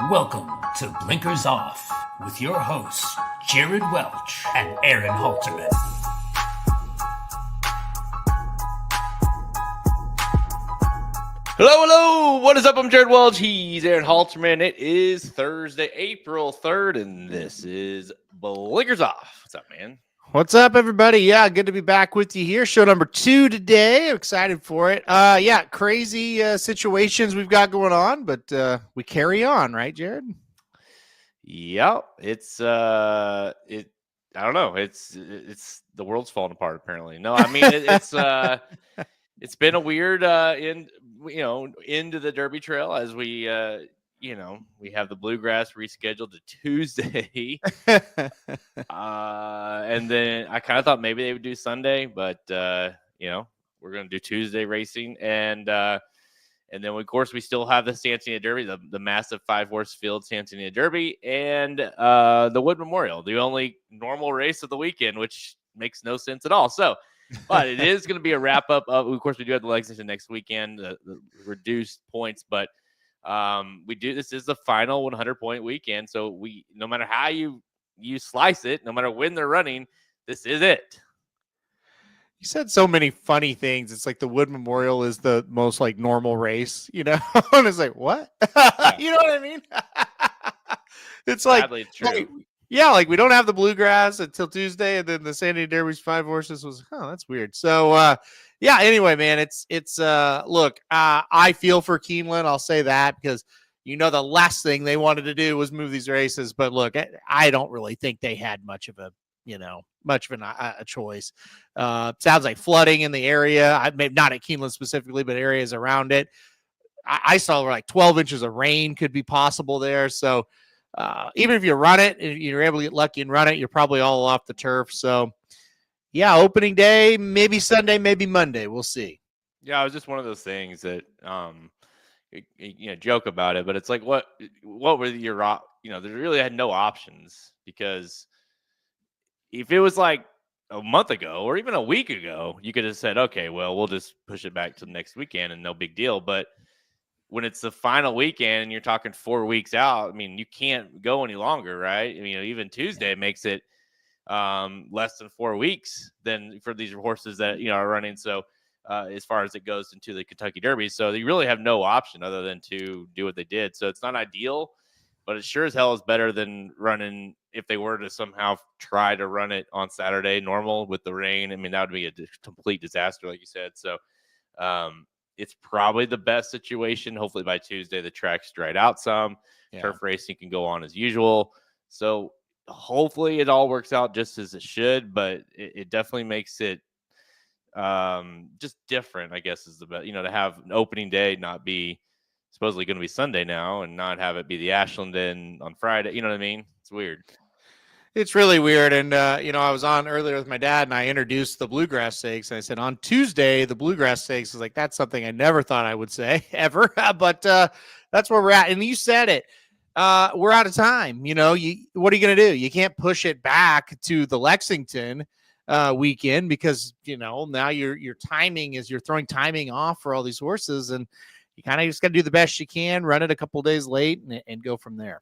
Welcome to Blinkers Off with your hosts, Jared Welch and Aaron Halterman. Hello. What is up? I'm Jared Welch. He's Aaron Halterman. It is Thursday, April 3rd, and this is Blinkers Off. What's up, man? What's up, everybody? Yeah, good to be back with you here. Show number 2 today. I'm excited for it. Crazy situations we've got going on, but we carry on, right, Jared? Yep. It's I don't know. It's the world's falling apart apparently. No, I mean it's been a weird into the Derby Trail as we we have the Bluegrass rescheduled to Tuesday. And then I kind of thought maybe they would do Sunday, but we're going to do Tuesday racing, and then of course we still have the Santa Anita Derby, the massive 5-horse field Santa Anita Derby, and the Wood Memorial, the only normal race of the weekend, which makes no sense at all. So, but it is going to be a wrap up of course, we do have the Lexington next weekend, the reduced points, but this is the final 100-point weekend. So no matter how you slice it, no matter when they're running, this is it. You said so many funny things. It's like the Wood Memorial is the most like normal race, and it's like, what? You know what I mean? It's like, sadly true. Like we don't have the Bluegrass until Tuesday, and then the Santa Anita Derby's 5 horses was, that's weird. So, anyway, man, it's look, I feel for Keeneland. I'll say that because, the last thing they wanted to do was move these races. But look, I don't really think they had much of a choice. Sounds like flooding in the area. Maybe not at Keeneland specifically, but areas around it. I saw like 12 inches of rain could be possible there. So, even if you run it, and you're able to get lucky and run it, you're probably all off the turf. So, yeah, opening day, maybe Sunday, maybe Monday. We'll see. Yeah, it was just one of those things that, joke about it, but it's like, what were your, they really had no options, because if it was like a month ago or even a week ago, you could have said, okay, well, we'll just push it back to the next weekend and no big deal. But when it's the final weekend and you're talking 4 weeks out, I mean, you can't go any longer, right? I mean, even Tuesday makes it less than 4 weeks than for these horses that, are running. So as far as it goes into the Kentucky Derby. So you really have no option other than to do what they did. So it's not ideal, but it sure as hell is better than running if they were to somehow try to run it on Saturday normal with the rain. I mean, that would be a complete disaster, like you said. So it's probably the best situation. Hopefully by Tuesday, the track's dried out some. Yeah. Turf racing can go on as usual. So hopefully it all works out just as it should, but it definitely makes it just different, I guess, is the best, to have an opening day not be supposedly going to be Sunday now and not have it be the Ashland on Friday. You know what I mean? It's weird. It's really weird. And, I was on earlier with my dad and I introduced the Bluegrass Stakes. And I said, on Tuesday, the Bluegrass Stakes is like, that's something I never thought I would say ever. But that's where we're at. And you said it. We're out of time. What are you going to do? You can't push it back to the Lexington weekend because, now your timing is you're throwing timing off for all these horses. And you kind of just got to do the best you can, run it a couple days late and go from there.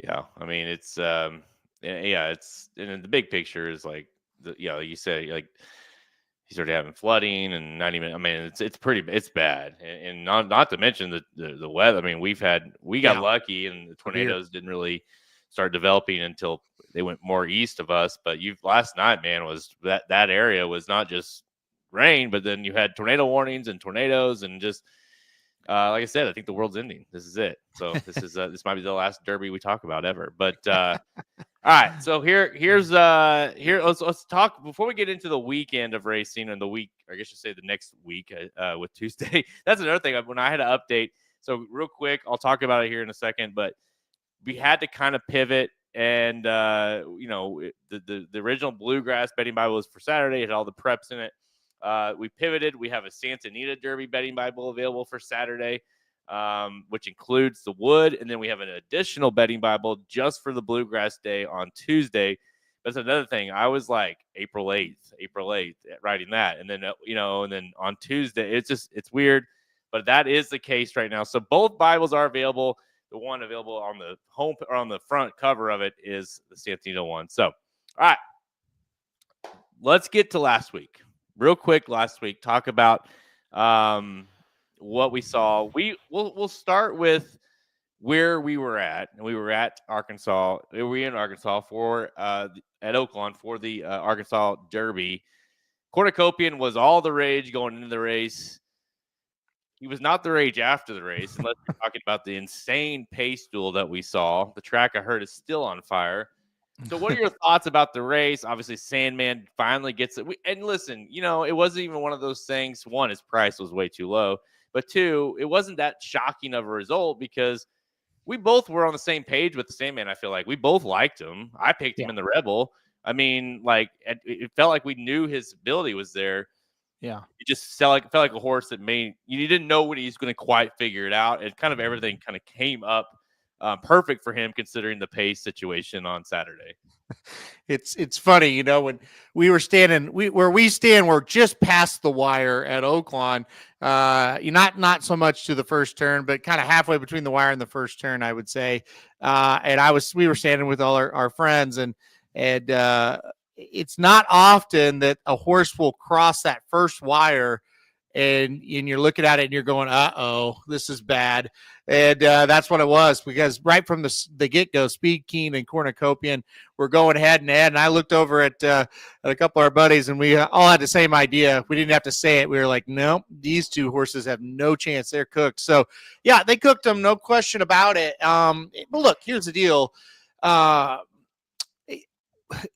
Yeah. I mean, it's it's in the big picture is like you say, like he's already having flooding and not even, I mean, it's bad. And not to mention the weather. I mean, we got lucky and the tornadoes didn't really start developing until they went more east of us. But last night, man, was that area was not just rain, but then you had tornado warnings and tornadoes and just, like I said, I think the world's ending. This is it. So this might be the last Derby we talk about ever. But all right. So let's talk before we get into the weekend of racing and the week. I guess you say the next week with Tuesday. That's another thing. When I had to update. So real quick, I'll talk about it here in a second. But we had to kind of pivot, and the original Bluegrass betting Bible was for Saturday. It had all the preps in it. We pivoted. We have a Santa Anita Derby betting Bible available for Saturday, which includes the Wood. And then we have an additional betting Bible just for the Bluegrass Day on Tuesday. That's another thing. I was like April 8th, writing that. And then, and then on Tuesday, it's weird, but that is the case right now. So both Bibles are available. the one available on the home or on the front cover of it is the Santa Anita one. So, all right, let's get to last week real quick. Last week, talk about what we saw. We'll start with where we were at. We were at Arkansas. We were in Arkansas for at Oaklawn for the Arkansas Derby. Cornucopian was all the rage going into the race. He was not the rage after the race, unless we're talking about the insane pace duel that we saw. The track, I heard, is still on fire. So what are your thoughts about the race? Obviously, Sandman finally gets it. And listen, it wasn't even one of those things. One, his price was way too low. But two, it wasn't that shocking of a result because we both were on the same page with the Sandman. I feel like we both liked him. I picked him in the Rebel. I mean, like, it felt like we knew his ability was there. Yeah. It just felt like a horse that you didn't know when he's going to quite figure it out. And kind of everything kind of came up perfect for him considering the pace situation on Saturday. It's funny, when we were standing, we're just past the wire at Oaklawn. Not so much to the first turn, but kind of halfway between the wire and the first turn, I would say. And we were standing with all our friends, and it's not often that a horse will cross that first wire and you're looking at it and you're going, uh-oh, this is bad. And that's what it was, because right from the get-go, Speed King and Cornucopian were going head and head. And I looked over at a couple of our buddies, and we all had the same idea. We didn't have to say it. We were like, no, these two horses have no chance. They're cooked. So, yeah, they cooked them, no question about it. But look, here's the deal.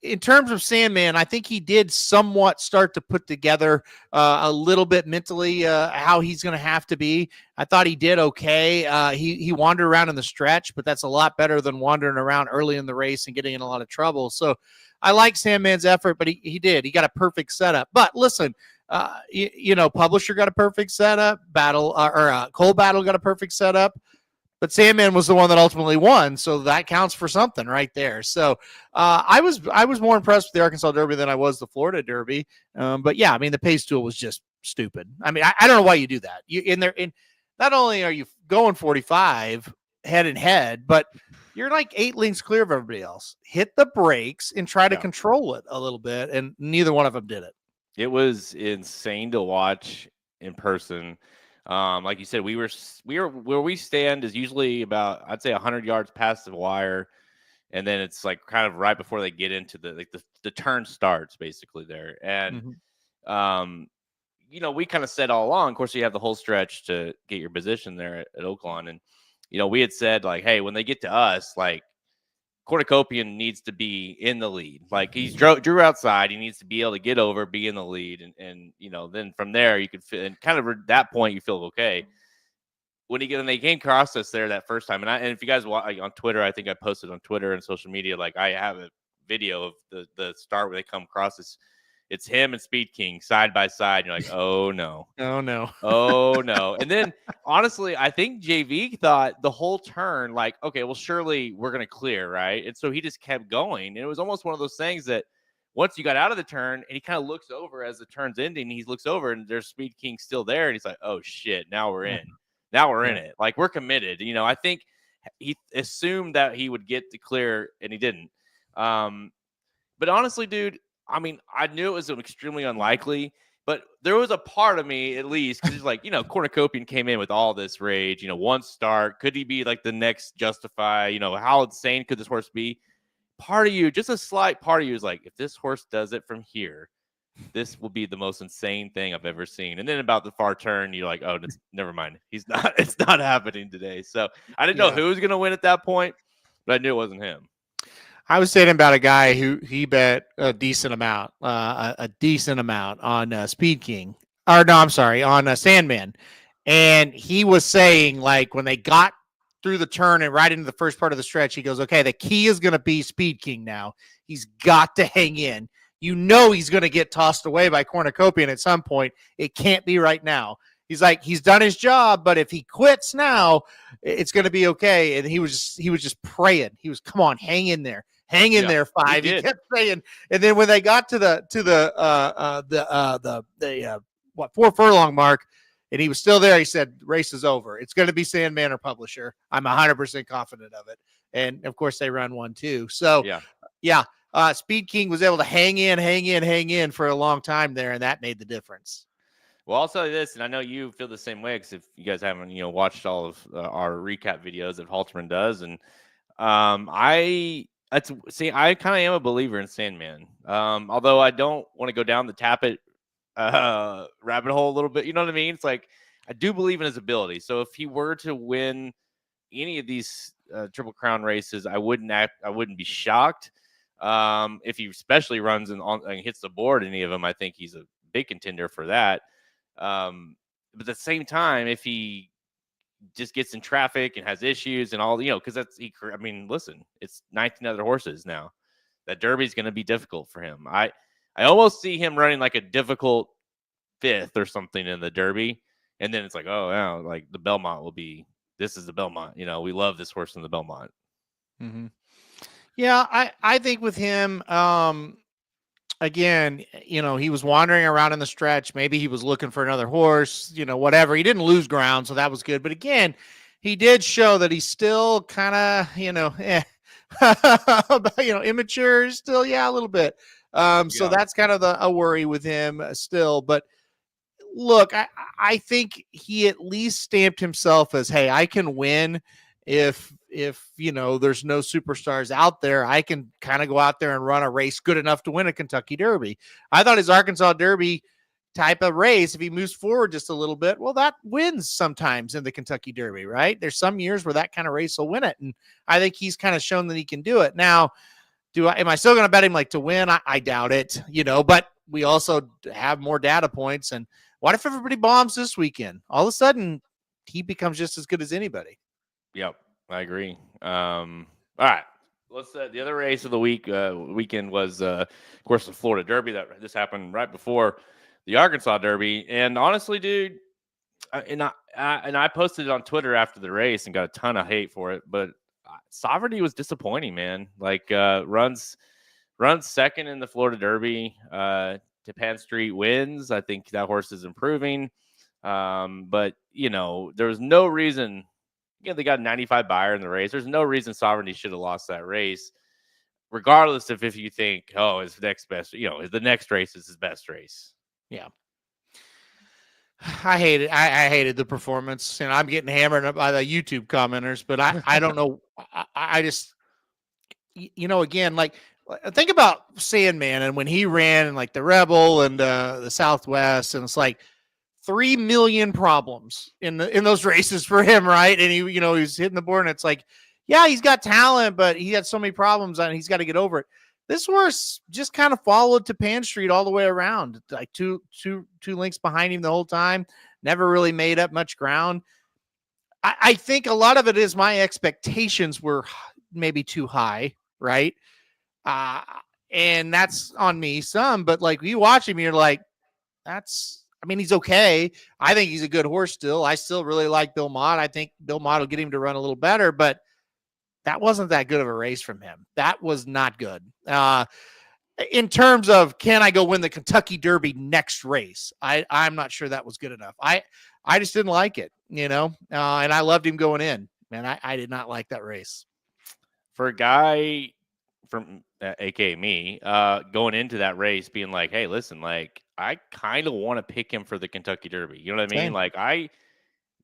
In terms of Sandman, I think he did somewhat start to put together a little bit mentally how he's going to have to be. I thought he did okay. He wandered around in the stretch, but that's a lot better than wandering around early in the race and getting in a lot of trouble. So I like Sandman's effort, but he did. He got a perfect setup. But listen, Publisher got a perfect setup. Cold Battle got a perfect setup. But Sandman was the one that ultimately won, so that counts for something right there. So I was more impressed with the Arkansas Derby than I was the Florida Derby. But yeah, I mean, the pace duel was just stupid. I mean, I don't know why you do that. Not only are you going 45 head and head, but you're like 8 lengths clear of everybody else. Hit the brakes and try to control it a little bit, and neither one of them did it. It was insane to watch in person. Like you said, we were where we stand is usually about, I'd say, 100 yards past the wire, and then it's like kind of right before they get into the turn starts basically there. And we kind of said all along, of course, you have the whole stretch to get your position there at Oaklawn, and we had said, like, hey, when they get to us, like, Cornucopian needs to be in the lead. Like, he's drew outside. He needs to be able to get over, be in the lead. And then from there you could feel, and kind of at that point you feel okay. When they came across us there that first time, and if you guys watch on Twitter, I think I posted on Twitter and social media, like, I have a video of the start where they come across this. It's him and Speed King side by side. And you're like, oh no. Oh no. Oh no. And then honestly, I think JV thought the whole turn, like, okay, well, surely we're going to clear, right? And so he just kept going. And it was almost one of those things that once you got out of the turn and he kind of looks over as the turn's ending, he looks over and there's Speed King still there. And he's like, oh shit, now we're in. Now we're in it. Like, we're committed. I think he assumed that he would get to clear and he didn't. But honestly, dude, I mean, I knew it was extremely unlikely, but there was a part of me, at least, because he's like, Cornucopian came in with all this rage, one start. Could he be like the next Justify? How insane could this horse be? Part of you, just a slight part of you is like, if this horse does it from here, this will be the most insane thing I've ever seen. And then about the far turn, you're like, oh, never mind. It's not happening today. So I didn't know who was going to win at that point, but I knew it wasn't him. I was saying about a guy who he bet a decent amount on Speed King. Or no, I'm sorry, on Sandman. And he was saying, like, when they got through the turn and right into the first part of the stretch, he goes, okay, the key is going to be Speed King now. He's got to hang in. He's going to get tossed away by Cornucopian at some point. It can't be right now. He's like, he's done his job, but if he quits now, it's going to be okay. And he was just praying. He was, come on, hang in there. Hang in there, 5. He kept saying, and then when they got to the 4 furlong mark, and he was still there. He said, race is over. It's going to be Sandman or Publisher. I'm 100% confident of it. And of course they run 1-2. So yeah. Speed King was able to hang in for a long time there, and that made the difference. Well, I'll tell you this, and I know you feel the same way, because if you guys haven't, watched all of our recap videos that Halterman does, and I kind of am a believer in Sandman. Although I don't want to go down the Tappet rabbit hole a little bit. You know what I mean? It's like, I do believe in his ability. So if he were to win any of these Triple Crown races, I wouldn't be shocked. If he especially runs and hits the board any of them, I think he's a big contender for that. But at the same time, if he just gets in traffic and has issues and all, because listen, it's 19 other horses now. That Derby is going to be difficult for him. I almost see him running like a difficult 5th or something in the Derby, and then it's like, oh, yeah, like the Belmont will be. This is the Belmont. We love this horse in the Belmont. Mm-hmm. Yeah, I think with him, again, he was wandering around in the stretch. Maybe he was looking for another horse, whatever. He didn't lose ground, so that was good. But again, he did show that he's still kind of, immature still. Yeah, a little bit. So that's kind of a worry with him still. But look, I think he at least stamped himself as, hey, I can win if there's no superstars out there. I can kind of go out there and run a race good enough to win a Kentucky Derby. I thought his Arkansas Derby type of race, if he moves forward just a little bit, well, that wins sometimes in the Kentucky Derby, right? There's some years where that kind of race will win it. And I think he's kind of shown that he can do it. Now, am I still going to bet him like to win? I doubt it, but we also have more data points. And what if everybody bombs this weekend? All of a sudden he becomes just as good as anybody. Yep, I agree. All right, let's. The other race of the weekend was, of course, the Florida Derby. This happened right before the Arkansas Derby. And honestly, dude, I posted it on Twitter after the race and got a ton of hate for it. But Sovereignty was disappointing, man. Like runs second in the Florida Derby. Japan Street wins. I think that horse is improving. But there was no reason. Again, they got a 95 buyer in the race. There's no reason Sovereignty should have lost that race, regardless of if you think, oh, his next best, the next race is his best race. Yeah. I hate it. I hated the performance, and I'm getting hammered by the YouTube commenters, but I don't know. I just, again, like, think about Sandman and when he ran and like the Rebel and the Southwest, and it's like 3 million problems in those races for him, right? And he's hitting the board, and it's like, yeah, he's got talent, but he had so many problems and he's got to get over it. This horse just kind of followed Japan Street all the way around, like two lengths behind him the whole time. Never really made up much ground. I think a lot of it is my expectations were maybe too high, right? And that's on me some, but like you watch him, you're like, he's okay. I think he's a good horse still. I still really like Bill Mott. I think Bill Mott will get him to run a little better, but that wasn't that good of a race from him. That was not good. In terms of, can I go win the Kentucky Derby next race? I'm not sure that was good enough. I just didn't like it, and I loved him going in, man. I did not like that race. For a guy from aka me, going into that race being like, hey, listen, like, I kind of want to pick him for the Kentucky Derby. You know what I mean? Same. Like, I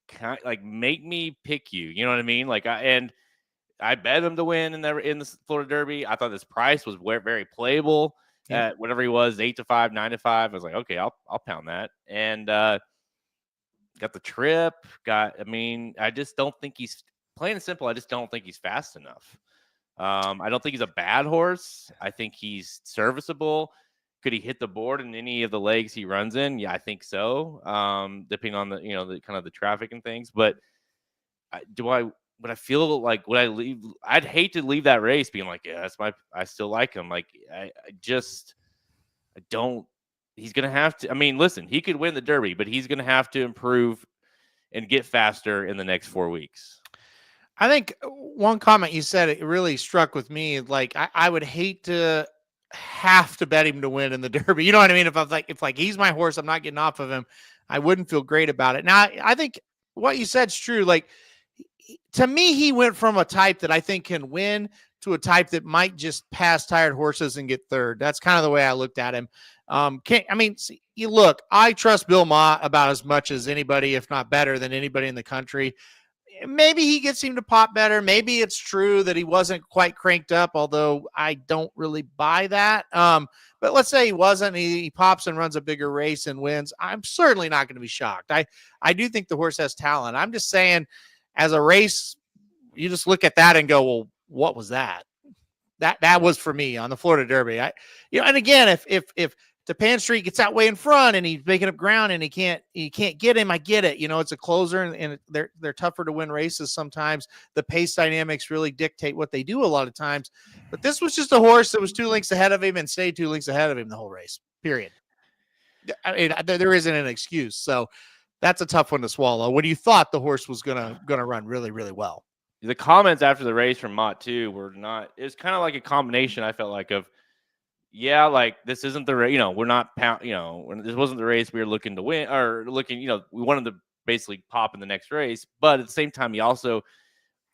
kind like, make me pick you. You know what I mean? Like, I bet him to win in the Florida Derby. I thought this price was very playable. Yeah. At whatever he was, 8-5, 9-5. I was like, okay, I'll pound that. And got the trip. I just don't think he's, plain and simple, I just don't think he's fast enough. I don't think he's a bad horse. I think he's serviceable. Could he hit the board in any of the legs he runs in? Yeah, I think so. Depending on the the kind of the traffic and things. But would I feel like, would I leave? I'd hate to leave that race being like, yeah, I still like him. Like, I don't. He's gonna have to. Listen, he could win the Derby, but he's gonna have to improve and get faster in the next 4 weeks. I think one comment you said, it really struck with me. Like, I would hate to have to bet him to win in the Derby. You know what I mean? If he's my horse, I'm not getting off of him. I wouldn't feel great about it. Now, I think what you said's true. Like, to me, he went from a type that I think can win to a type that might just pass tired horses and get third. That's kind of the way I looked at him. You look, I trust Bill Mott about as much as anybody, if not better than anybody in the country. Maybe he gets him to pop better. Maybe it's true that he wasn't quite cranked up, although I don't really buy that. But let's say he wasn't. He pops and runs a bigger race and wins. I'm certainly not going to be shocked. I do think the horse has talent. I'm just saying, as a race, you just look at that and go, well, what was that? That was for me on the Florida Derby. And again, if Japan Street gets that way in front and he's making up ground and he can't get him, I get it. It's a closer and they're tougher to win races sometimes. The pace dynamics really dictate what they do a lot of times. But this was just a horse that was 2 lengths ahead of him and stayed 2 lengths ahead of him the whole race, period. There isn't an excuse. So that's a tough one to swallow when you thought the horse was gonna run really, really well. The comments after the race from Mott too were not. It was kind of like a combination. I felt like of, yeah, like this isn't the race. We're not this wasn't the race we were looking to win or looking. We wanted to basically pop in the next race, but at the same time, he also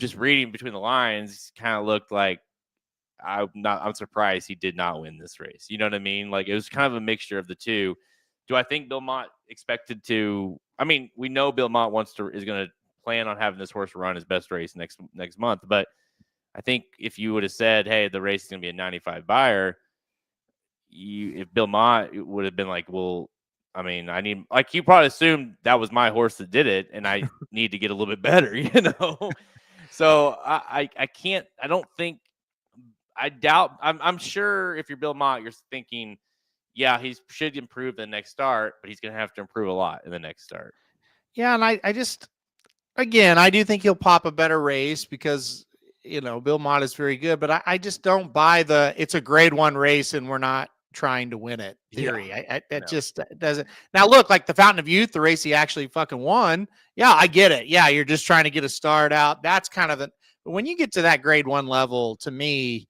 just reading between the lines kind of looked like I'm surprised he did not win this race. You know what I mean? Like it was kind of a mixture of the two. Do I think Bill Mott expected to? I mean, we know Bill Mott is going to plan on having this horse run his best race next month. But I think if you would have said, "Hey, the race is going to be a 95 buyer," if Bill Mott would have been like, "Well, I mean, I need," like you probably assumed that was my horse that did it, and I need to get a little bit better, So I can't. I don't think. I doubt. I'm sure if you're Bill Mott, you're thinking, yeah, he should improve the next start, but he's going to have to improve a lot in the next start. Yeah, and I just, again, I do think he'll pop a better race because, Bill Mott is very good, but I just don't buy it's a grade 1 race and we're not trying to win it theory. Yeah. Just doesn't. Now, look, like the Fountain of Youth, the race he actually fucking won. Yeah, I get it. Yeah, you're just trying to get a start out. That's kind of but when you get to that grade 1 level, to me,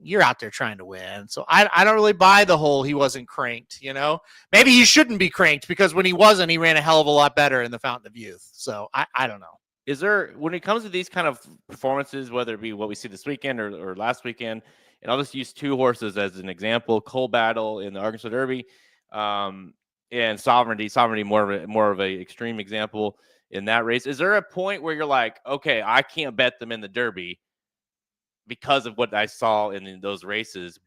you're out there trying to win. So I don't really buy the whole he wasn't cranked, Maybe he shouldn't be cranked because when he wasn't, he ran a hell of a lot better in the Fountain of Youth. So I don't know. Is there, when it comes to these kind of performances, whether it be what we see this weekend or last weekend, and I'll just use 2 horses as an example, Coal Battle in the Arkansas Derby, and Sovereignty more of a extreme example in that race. Is there a point where you're like, okay, I can't bet them in the Derby because of what I saw in those races,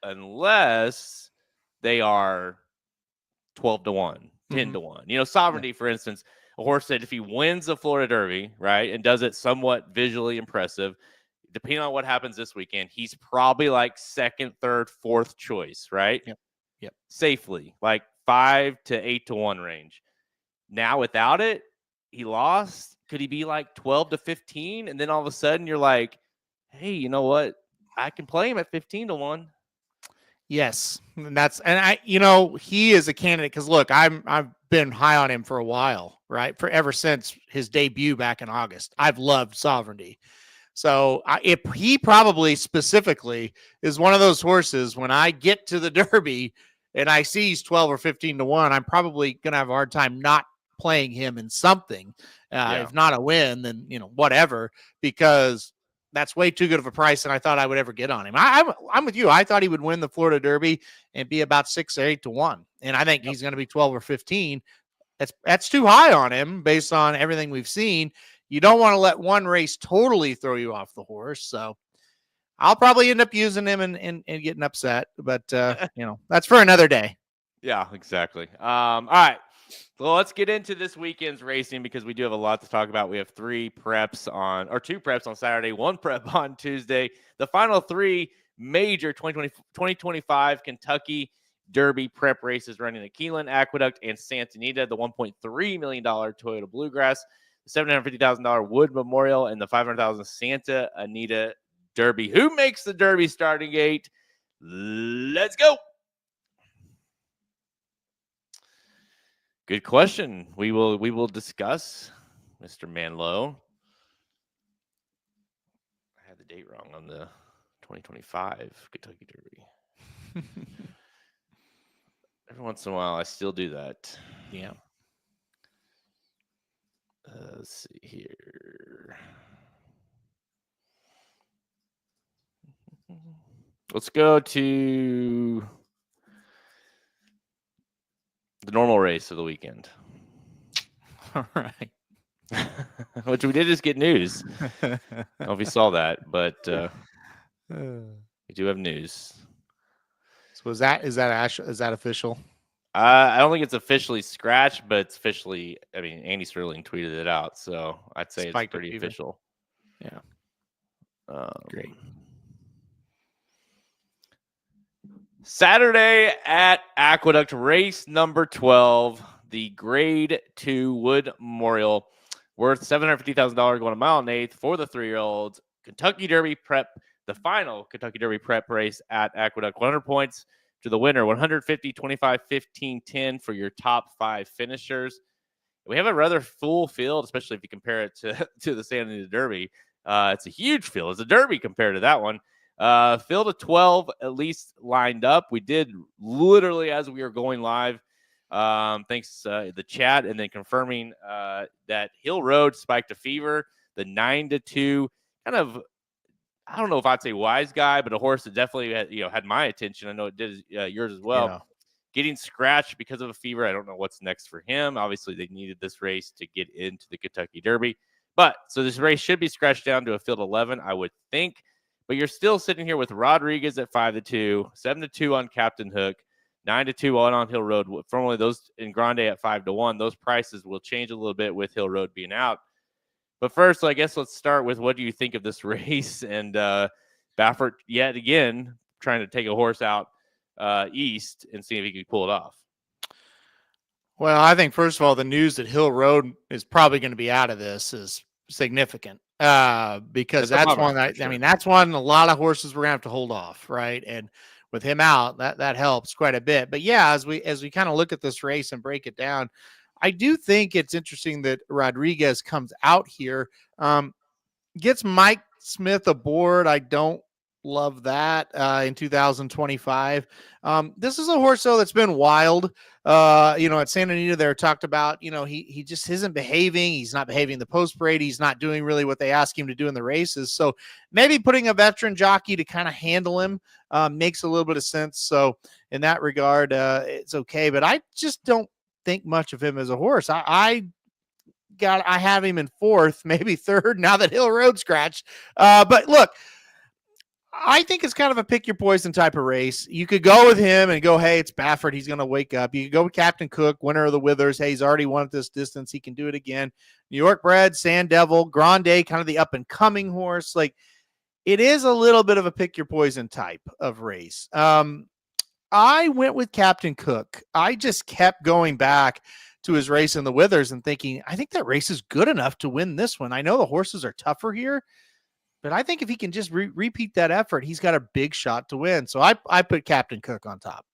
unless they are 12-1, 10-1. Sovereignty, for instance, a horse that if he wins the Florida Derby, right, and does it somewhat visually impressive, depending on what happens this weekend, he's probably like second, third, fourth choice, right? Yep. Safely, like 5 to 8-1 range. Now without it, he lost. Could he be like 12 to 15? And then all of a sudden you're like, hey, you know what? I can play him at 15-1. Yes. He is a candidate because look, I've been high on him for a while, right? Ever since his debut back in August. I've loved Sovereignty. So if he probably specifically is one of those horses, when I get to the Derby and I see he's 12 or 15-1, I'm probably going to have a hard time not playing him in something. If not a win, then, whatever, because that's way too good of a price than I thought I would ever get on him. I'm with you. I thought he would win the Florida Derby and be about 6 or 8-1. And I think he's going to be 12 or 15. That's too high on him based on everything we've seen. You don't want to let one race totally throw you off the horse. So I'll probably end up using him and getting upset, but that's for another day. Yeah, exactly. All right. Well, let's get into this weekend's racing because we do have a lot to talk about. We have 2 preps on Saturday, 1 prep on Tuesday. The final 3 major 2025 Kentucky Derby prep races running at Keeneland, Aqueduct, and Santa Anita. The $1.3 million Toyota Bluegrass, the $750,000 Wood Memorial, and the $500,000 Santa Anita Derby. Who makes the Derby starting gate? Let's go. Good question. We will discuss, Mr. Manlow. I had the date wrong on the 2025 Kentucky Derby. Every once in a while, I still do that. Yeah. Let's see here. Let's go to the normal race of the weekend. All right. Which we did just get news. I don't know if you saw that, but we do have news. So is that official? I don't think it's officially scratched, but it's officially. I mean, Andy Sterling tweeted it out, so I'd say it's pretty official. Yeah. Great. Saturday at Aqueduct, race number 12, the Grade 2 Wood Memorial, worth $750,000, going a mile and eighth for the 3-year-olds. Kentucky Derby Prep, the final Kentucky Derby Prep race at Aqueduct. 100 points to the winner, 150, 25, 15, 10 for your top 5 finishers. We have a rather full field, especially if you compare it to the Santa Anita Derby. It's a huge field. It's a Derby compared to that one. Field of 12 at least lined up. We did literally as we were going live. Thanks the chat, and then confirming that Hill Road spiked a fever. The 9-2 kind of, I don't know if I'd say wise guy, but a horse that definitely had my attention. I know it did yours as well. Yeah. Getting scratched because of a fever. I don't know what's next for him. Obviously, they needed this race to get into the Kentucky Derby. But so this race should be scratched down to a field 11, I would think. But you're still sitting here with Rodriguez at 5-2, 7-2 on Captain Hook, 9-2 on Hill Road. Formerly those in Grande at 5-1. Those prices will change a little bit with Hill Road being out. But first, I guess let's start with what do you think of this race? And Baffert, yet again, trying to take a horse out east and see if he can pull it off. Well, I think, first of all, the news that Hill Road is probably going to be out of this is significant because that's one that, sure. I mean, that's one a lot of horses we're going to have to hold off, right? And with him out, that helps quite a bit. But yeah, as we kind of look at this race and break it down, I do think it's interesting that Rodriguez comes out here, gets Mike Smith aboard. I don't love that in 2025. This is a horse, though, that's been wild. At Santa Anita, they're talked about, he just isn't behaving. He's not behaving the post parade. He's not doing really what they ask him to do in the races. So maybe putting a veteran jockey to kind of handle him makes a little bit of sense. So in that regard, it's okay. But I just don't think much of him as a horse. I have him in 4th, maybe 3rd, now that Hill Road scratched. But look, I think it's kind of a pick your poison type of race. You could go with him and go, hey, it's Baffert. He's going to wake up. You could go with Captain Cook, winner of the Withers. Hey, he's already won at this distance. He can do it again. New York bred, Sand Devil, Grande, kind of the up and coming horse. Like, it is a little bit of a pick your poison type of race. I went with Captain Cook. I just kept going back to his race in the Withers and thinking, I think that race is good enough to win this one. I know the horses are tougher here, but I think if he can just repeat that effort, he's got a big shot to win. So I put Captain Cook on top.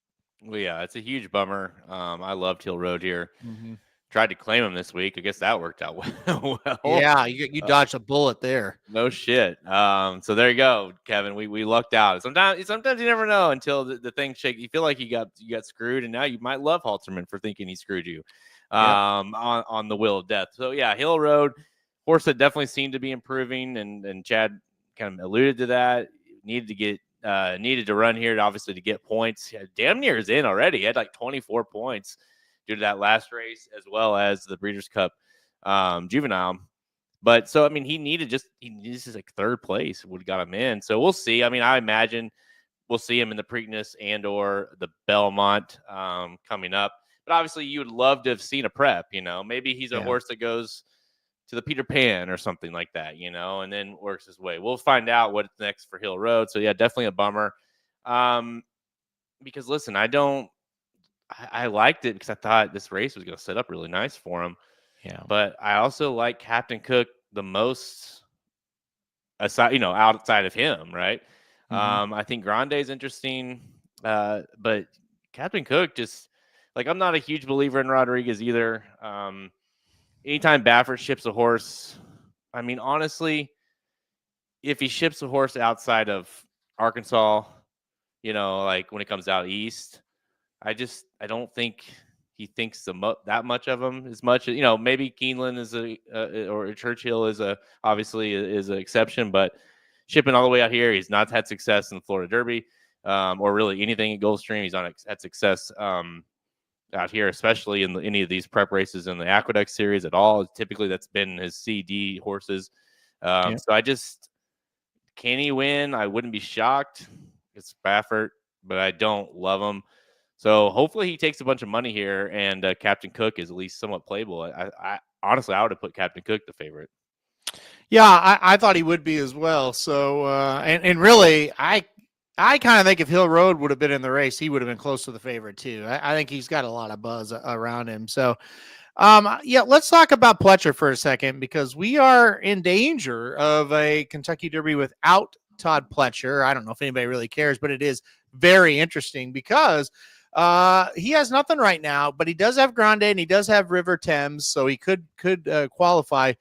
Well, yeah, it's a huge bummer. I loved Hill Road here. Mm-hmm. Tried to claim him this week. I guess that worked out well. Yeah, you dodged a bullet there. No shit. So there you go, Kevin. We lucked out. Sometimes you never know until the thing shakes. You feel like you got screwed, and now you might love Halterman for thinking he screwed you on the wheel of death. So yeah, Hill Road, horse that definitely seemed to be improving, and Chad kind of alluded to that. Needed to run here, obviously, to get points. Damn near is in already. He had like 24 points due to that last race, as well as the Breeders' Cup Juvenile. But so, I mean, he needed just like 3rd place would have got him in. So we'll see. I mean, I imagine we'll see him in the Preakness and or the Belmont coming up. But obviously, you would love to have seen a prep. Maybe he's a horse that goes to the Peter Pan or something like that, and then works his way. We'll find out what's next for Hill Road. So yeah, definitely a bummer. Because listen, I liked it because I thought this race was going to set up really nice for him. Yeah. But I also like Captain Cook the most outside of him, right? Mm-hmm. I think Grande is interesting. But Captain Cook just, like, I'm not a huge believer in Rodriguez either. Anytime Baffert ships a horse, I mean, honestly, if he ships a horse outside of Arkansas, like when it comes out east, I don't think he thinks that much of him as much. Maybe Keeneland is or Churchill is obviously is an exception, but shipping all the way out here, he's not had success in the Florida Derby or really anything at Gulfstream. He's not had success out here, especially in any of these prep races in the Aqueduct series at all. Typically, that's been his CD horses. So can he win? I wouldn't be shocked. It's Baffert, but I don't love him. So hopefully he takes a bunch of money here, and Captain Cook is at least somewhat playable. I honestly, I would have put Captain Cook the favorite. Yeah, I thought he would be as well. So and really, I kind of think if Hill Road would have been in the race, he would have been close to the favorite too. I think he's got a lot of buzz around him. So let's talk about Pletcher for a second, because we are in danger of a Kentucky Derby without Todd Pletcher. I don't know if anybody really cares, but it is very interesting because he has nothing right now, but he does have Grande and he does have River Thames, so he could qualify.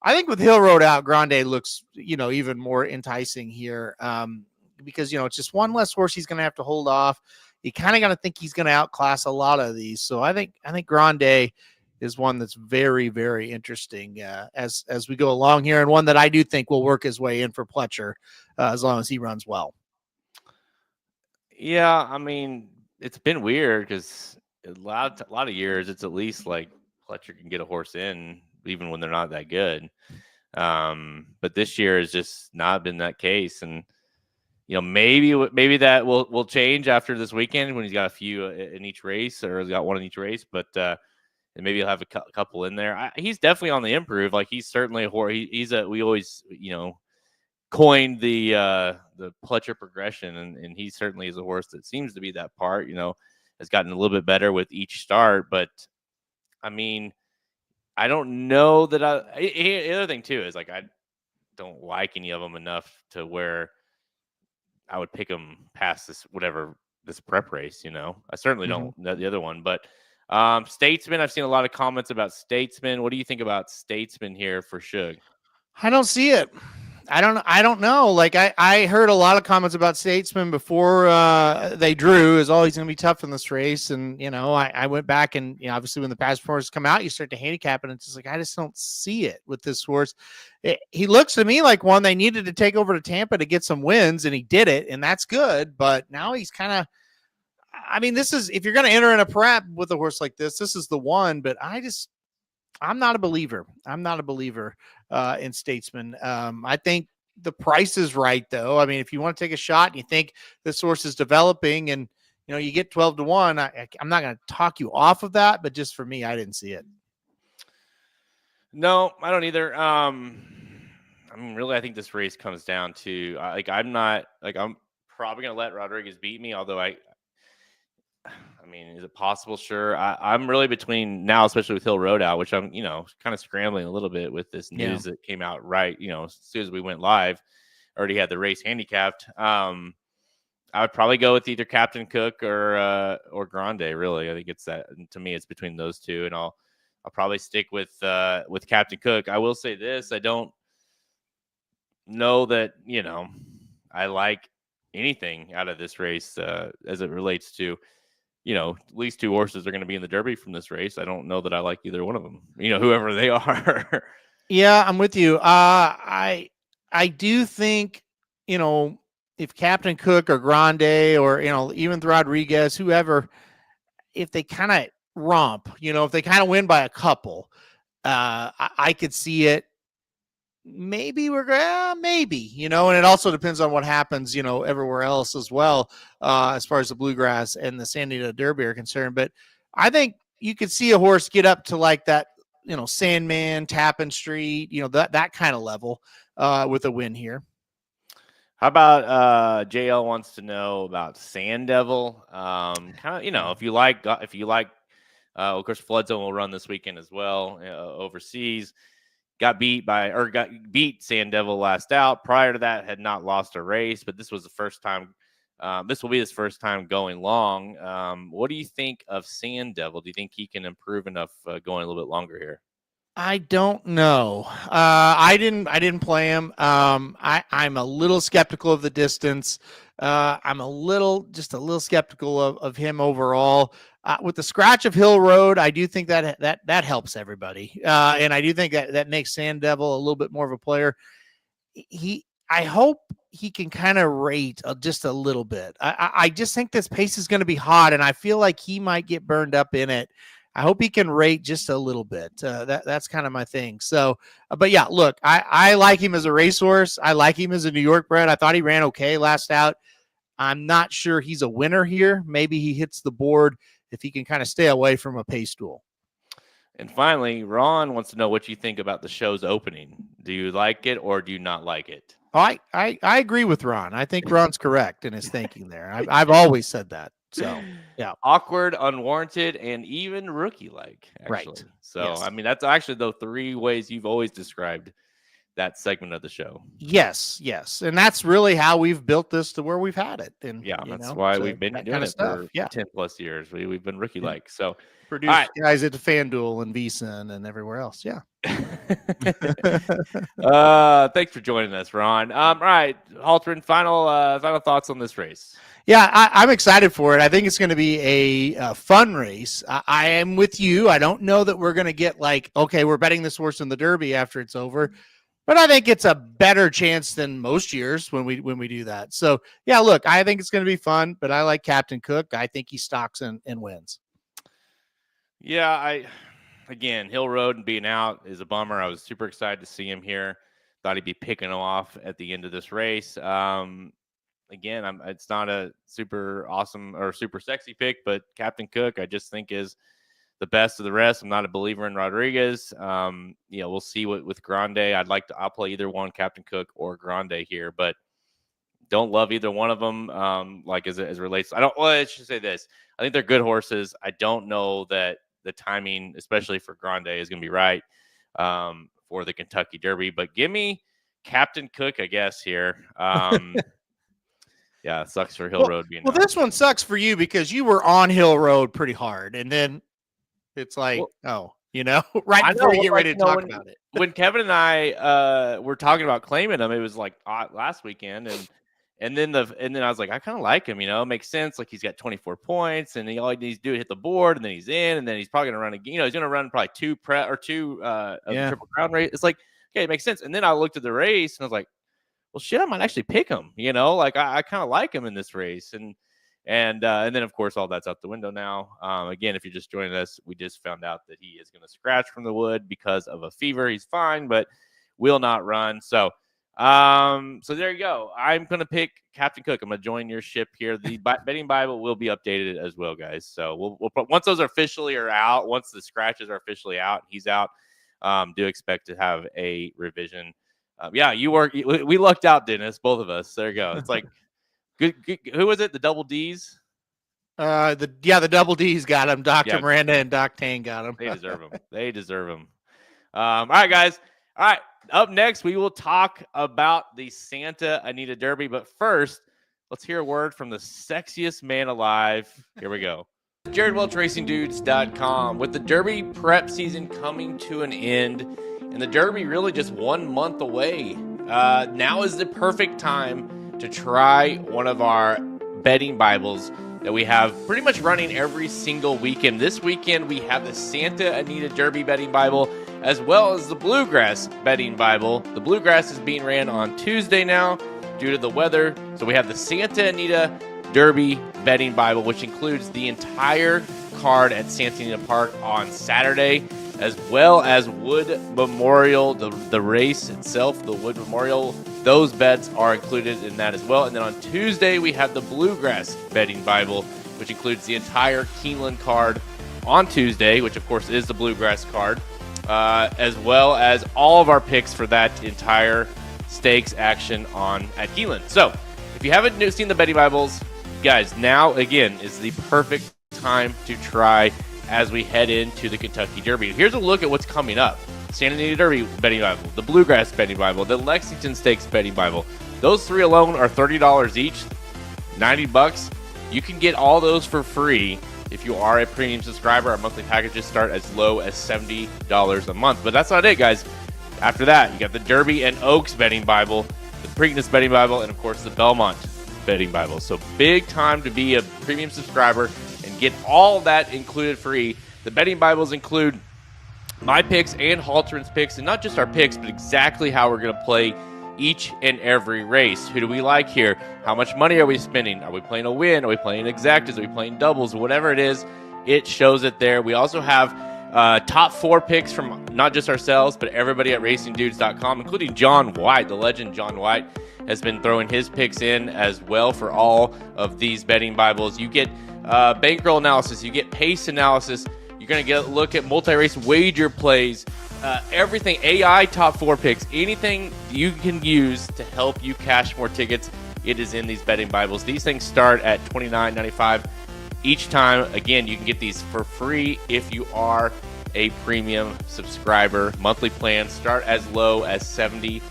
I think with Hill Road out, Grande looks, even more enticing here because, it's just one less horse he's going to have to hold off. You kind of got to think he's going to outclass a lot of these. So I think Grande is one that's very, very interesting as we go along here, and one that I do think will work his way in for Pletcher as long as he runs well. Yeah, I mean, it's been weird because a lot of years it's at least like Pletcher can get a horse in even when they're not that good. But this year has just not been that case. And, maybe that will change after this weekend when he's got a few in each race, or he's got one in each race, but and maybe he'll have a couple in there. He's definitely on the improve. Like, he's certainly a horse. We always, coined the Pletcher progression, and he certainly is a horse that seems to be that part, has gotten a little bit better with each start. But I mean, I don't know that the other thing too is, like, I don't like any of them enough to where I would pick them past this prep race. I certainly don't the other one, but Statesman, I've seen a lot of comments about Statesman. What do you think about Statesman here for Shug? I don't see it. I don't know. Like, I heard a lot of comments about Statesman before they drew is always going to be tough in this race. And, I went back and, obviously when the past performances come out, you start to handicap it. And it's just like, I just don't see it with this horse. He looks to me like one they needed to take over to Tampa to get some wins, and he did it. And that's good. But now he's kind of, this is, if you're going to enter in a prep with a horse like this is the one. But I'm not a believer. In Statesman. I think the price is right, though. If you want to take a shot and you think this horse is developing and, you get 12-1, I'm not going to talk you off of that, but just for me, I didn't see it. No, I don't either. Really, I think this race comes down to, I'm probably going to let Rodriguez beat me, although is it possible? Sure. I'm really between now, especially with Hill Road out, which I'm, kind of scrambling a little bit with this news that came out right, as soon as we went live, already had the race handicapped. I would probably go with either Captain Cook or Grande. Really, I think it's that. To me, it's between those two, and I'll probably stick with Captain Cook. I will say this: I don't know that I like anything out of this race as it relates to. At least two horses are going to be in the Derby from this race. I don't know that I like either one of them, whoever they are. Yeah, I'm with you. I do think, if Captain Cook or Grande or, even Rodriguez, whoever, if they kind of romp, if they kind of win by a couple, I could see it. Maybe maybe, and it also depends on what happens, everywhere else as well, as far as the Bluegrass and the Santa Anita Derby are concerned. But I think you could see a horse get up to like that, Sandman, Tappan Street, that kind of level with a win here. How about JL wants to know about Sand Devil? If you like, of course, Flood Zone will run this weekend as well overseas. Got beat Sand Devil last out. Prior to that, had not lost a race, but this was the first time. This will be his first time going long. What do you think of Sand Devil? Do you think he can improve enough going a little bit longer here? I don't know. I didn't play him. I'm a little skeptical of the distance. I'm just a little skeptical of him overall. With the scratch of Hill Road, I do think that helps everybody. And I do think that makes Sand Devil a little bit more of a player. I hope he can kind of rate just a little bit. I just think this pace is going to be hot, and I feel like he might get burned up in it. I hope he can rate just a little bit. That's kind of my thing. So, but yeah, look, I like him as a racehorse. I like him as a New York bred. I thought he ran okay last out. I'm not sure he's a winner here. Maybe he hits the board if he can kind of stay away from a pace stool. And finally, Ron wants to know what you think about the show's opening. Do you like it or do you not like it? I agree with Ron. I think Ron's correct in his thinking there. I've always said that. So, yeah. Awkward, unwarranted, and even rookie-like, actually. Right. So, yes. I mean, that's actually the three ways you've always described that segment of the show. Yes. And that's really how we've built this to where we've had it. And yeah, that's why we've been doing it for 10 plus years. We've been rookie-like. So, produced guys at FanDuel and VSiN and everywhere else. Yeah. Thanks for joining us, Ron. All right, Haltran, final thoughts on this race. Yeah, I'm excited for it. I think it's going to be a fun race. I am with you. I don't know that we're going to get like, okay, we're betting this horse in the Derby after it's over, but I think it's a better chance than most years when we do that. So yeah, look, I think it's going to be fun, but I like Captain Cook. I think he stalks and wins. Yeah, again, Hill Road and being out is a bummer. I was super excited to see him here. Thought he'd be picking him off at the end of this race. Again, it's not a super awesome or super sexy pick, but Captain Cook, I just think is the best of the rest. I'm not a believer in Rodriguez. We'll see with Grande. I'll play either one, Captain Cook or Grande here, but don't love either one of them. As it relates, I should say this. I think they're good horses. I don't know that the timing, especially for Grande, is going to be right for the Kentucky Derby. But give me Captain Cook, I guess, here. Yeah, it sucks for Hill Road being out. This one sucks for you because you were on Hill Road pretty hard. And then it's like, right before we get ready to talk about it. When Kevin and I were talking about claiming him, it was like last weekend. And then I was like, I kind of like him, it makes sense. Like he's got 24 points and all he needs to do is hit the board and then he's in and then he's probably going to run again. He's going to run probably two Triple Crown race. It's like, okay, it makes sense. And then I looked at the race and I was like, well, shit, I might actually pick him, like I kind of like him in this race. And then of course, all that's out the window now. Again, if you're just joining us, we just found out that he is going to scratch from the wood because of a fever. He's fine, but will not run. So there you go. I'm going to pick Captain Cook. I'm going to join your ship here. The betting Bible will be updated as well, guys. So we'll put, once those officially are out, once the scratches are officially out, he's out. Do expect to have a revision. We lucked out, Dennis, both of us. There you go. It's like, good. Who was it? The double D's? The double D's got him. Dr. Miranda and Doc Tane got him. They deserve him. All right, guys. All right. Up next, we will talk about the Santa Anita Derby. But first, let's hear a word from the sexiest man alive. Here we go. JaredWelchRacingDudes.com. With the Derby prep season coming to an end and the Derby really just 1 month away, now is the perfect time to try one of our betting Bibles that we have pretty much running every single weekend. This weekend, we have the Santa Anita Derby betting Bible as well as the Bluegrass betting Bible. The Bluegrass is being ran on Tuesday now due to the weather. So we have the Santa Anita Derby betting Bible, which includes the entire card at Santa Anita Park on Saturday, as well as Wood Memorial, the race itself, the Wood Memorial. Those bets are included in that as well. And then on Tuesday, we have the Bluegrass betting Bible, which includes the entire Keeneland card on Tuesday, which of course is the Bluegrass card, as well as all of our picks for that entire stakes action at Keeneland. So if you haven't seen the betting Bibles, guys, now again is the perfect time to try as we head into the Kentucky Derby. Here's a look at what's coming up. Santa Anita Derby betting Bible, the Bluegrass betting Bible, the Lexington Stakes betting Bible. Those three alone are $30 each, $90. You can get all those for free if you are a premium subscriber. Our monthly packages start as low as $70 a month. But that's not it, guys. After that, you got the Derby and Oaks betting Bible, the Preakness betting Bible, and of course the Belmont betting Bibles. So big time to be a premium subscriber and get all that included free. The betting Bibles include my picks and Haltern's picks, and not just our picks, but exactly how we're going to play each and every race. Who do we like here? How much money are we spending? Are we playing a win? Are we playing exactas? Are we playing doubles? Whatever it is, it shows it there. We also have top 4 picks from not just ourselves, but everybody at racingdudes.com, including John White. The legend John White has been throwing his picks in as well for all of these betting Bibles. You get bankroll analysis. You get pace analysis. You're going to get a look at multi-race wager plays, everything, AI top 4 picks, anything you can use to help you cash more tickets. It is in these betting Bibles. These things start at $29.95 each time. Again, you can get these for free if you are a premium subscriber. Monthly plans start as low as $70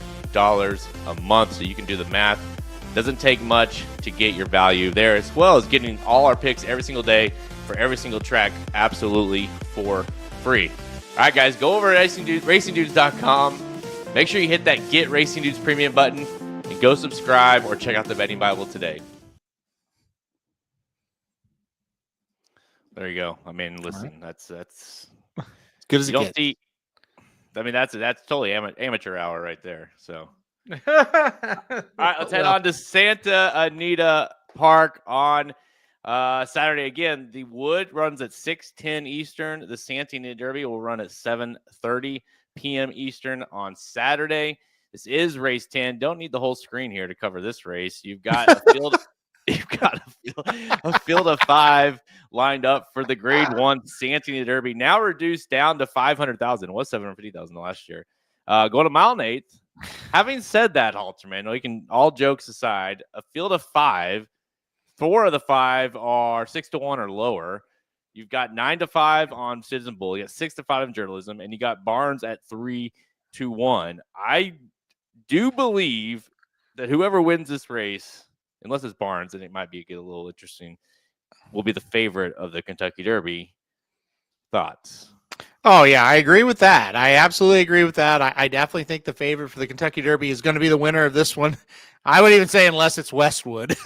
a month, so you can do the math. Doesn't take much to get your value there, as well as getting all our picks every single day for every single track absolutely for free. All right, guys, go over to racingdudes.com. Make sure you hit that Get Racing Dudes Premium button and go subscribe or check out the betting Bible today. There you go. I mean, listen, that's As good as it gets. I mean, that's totally amateur hour right there. So, all right, let's head on to Santa Anita Park on Saturday. Again, the Wood runs at 6:10 Eastern. The Santa Anita Derby will run at 7:30 p.m. Eastern on Saturday. This is race 10. Don't need the whole screen here to cover this race. You've got a field. You've got a field of 5 lined up for the Grade 1 Santa Anita Derby, now reduced down to 500,000. It was 750,000 last year. Going to mile and 8th. Having said that, Halterman, we can, all jokes aside, a field of 5, 4 of the 5 are 6-1 or lower. You've got 9-5 on Citizen Bull. You got 6-5 in journalism, and you got Barnes at 3-1. I do believe that whoever wins this race, unless it's Barnes, and it might get a little interesting, will be the favorite of the Kentucky Derby. Thoughts? Oh, yeah, I agree with that. I absolutely agree with that. I definitely think the favorite for the Kentucky Derby is going to be the winner of this one. I would even say unless it's Westwood,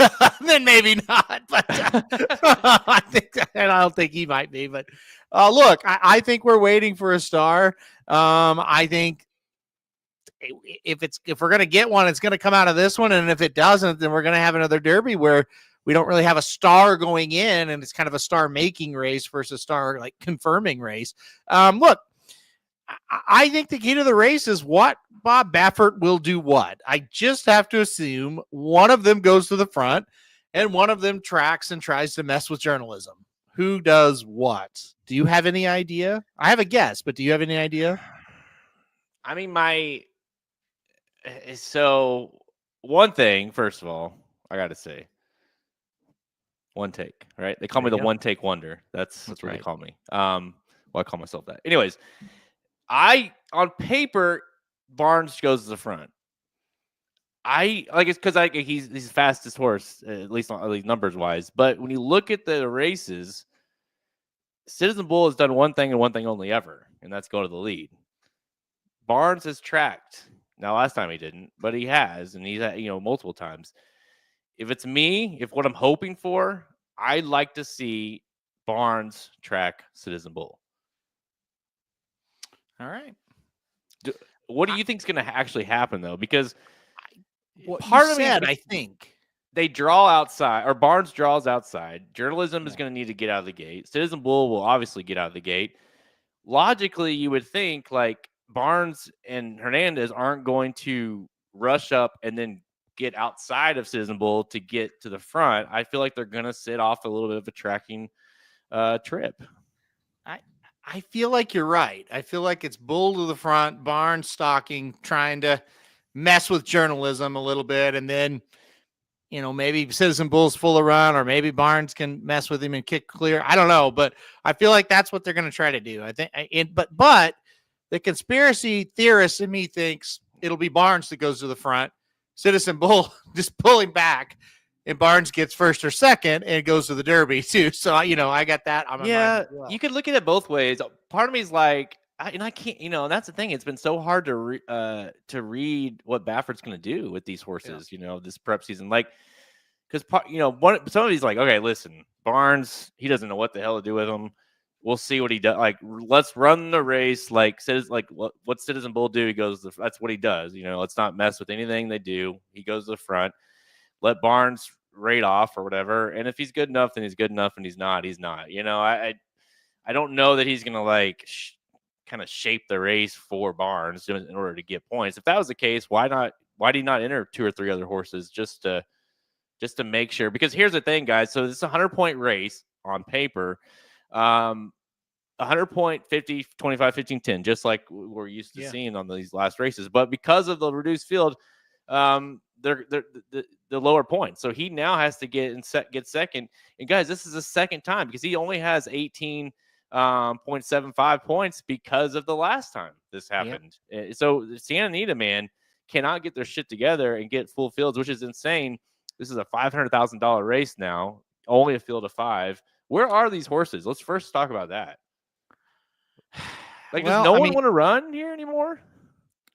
then maybe not. But I think, and I don't think he might be. But look, I think we're waiting for a star. I think if we're going to get one, it's going to come out of this one. And if it doesn't, then we're going to have another Derby where we don't really have a star going in, and it's kind of a star making race versus star like confirming race. Look, I think the key to the race is what Bob Baffert will do what. I just have to assume one of them goes to the front and one of them tracks and tries to mess with journalism. Who does what? Do you have any idea? I have a guess, but do you have any idea? I mean, so one thing, first of all, I got to say, one take, right? They call me the one take wonder. That's what right. They call me. Well, I call myself that. Anyways, on paper, Barnes goes to the front. I like it's because he's the fastest horse, at least numbers wise. But when you look at the races, Citizen Bull has done one thing and one thing only ever, and that's go to the lead. Barnes has tracked. Now, last time he didn't, but he has, and he's multiple times. If it's me, if what I'm hoping for, I'd like to see Barnes track Citizen Bull. All right. What do you think is going to actually happen, though? Because part of me, I think they draw outside, or Barnes draws outside. Journalism is going to need to get out of the gate. Citizen Bull will obviously get out of the gate. Logically, you would think like Barnes and Hernandez aren't going to rush up and then get outside of Citizen Bull to get to the front. I feel like they're going to sit off a little bit of a tracking trip. I feel like you're right. I feel like it's Bull to the front, Barnes stalking, trying to mess with journalism a little bit. And then, maybe Citizen Bull's full of run, or maybe Barnes can mess with him and kick clear. I don't know, but I feel like that's what they're going to try to do. I think, but the conspiracy theorist in me thinks it'll be Barnes that goes to the front, Citizen Bull just pulling back, and Barnes gets first or second and goes to the Derby too. So, I got that on my mind as well. You could look at it both ways. Part of me is like, I can't, that's the thing. It's been so hard to read what Baffert's going to do with these horses, this prep season. Like, because some of these like, okay, listen, Barnes, he doesn't know what the hell to do with him. We'll see what he does. Like, let's run the race. Like, what Citizen Bull do? He goes. That's what he does. Let's not mess with anything they do. He goes to the front. Let Barnes rate off or whatever. And if he's good enough, then he's good enough. And he's not. He's not. I don't know that he's gonna like kind of shape the race for Barnes in order to get points. If that was the case, why not? Why did he not enter 2 or 3 other horses just to make sure? Because here's the thing, guys. So this is a 100-point race on paper. 100 point, 50, 25, 15, 10, just like we're used to seeing on these last races. But because of the reduced field, they're the lower points. So he now has to get second. And guys, this is the second time because he only has 18.75 points because of the last time this happened. Yep. So Santa Anita, man, cannot get their shit together and get full fields, which is insane. This is a $500,000 race now, only a field of 5. Where are these horses? Let's first talk about that. Like, does no one want to run here anymore?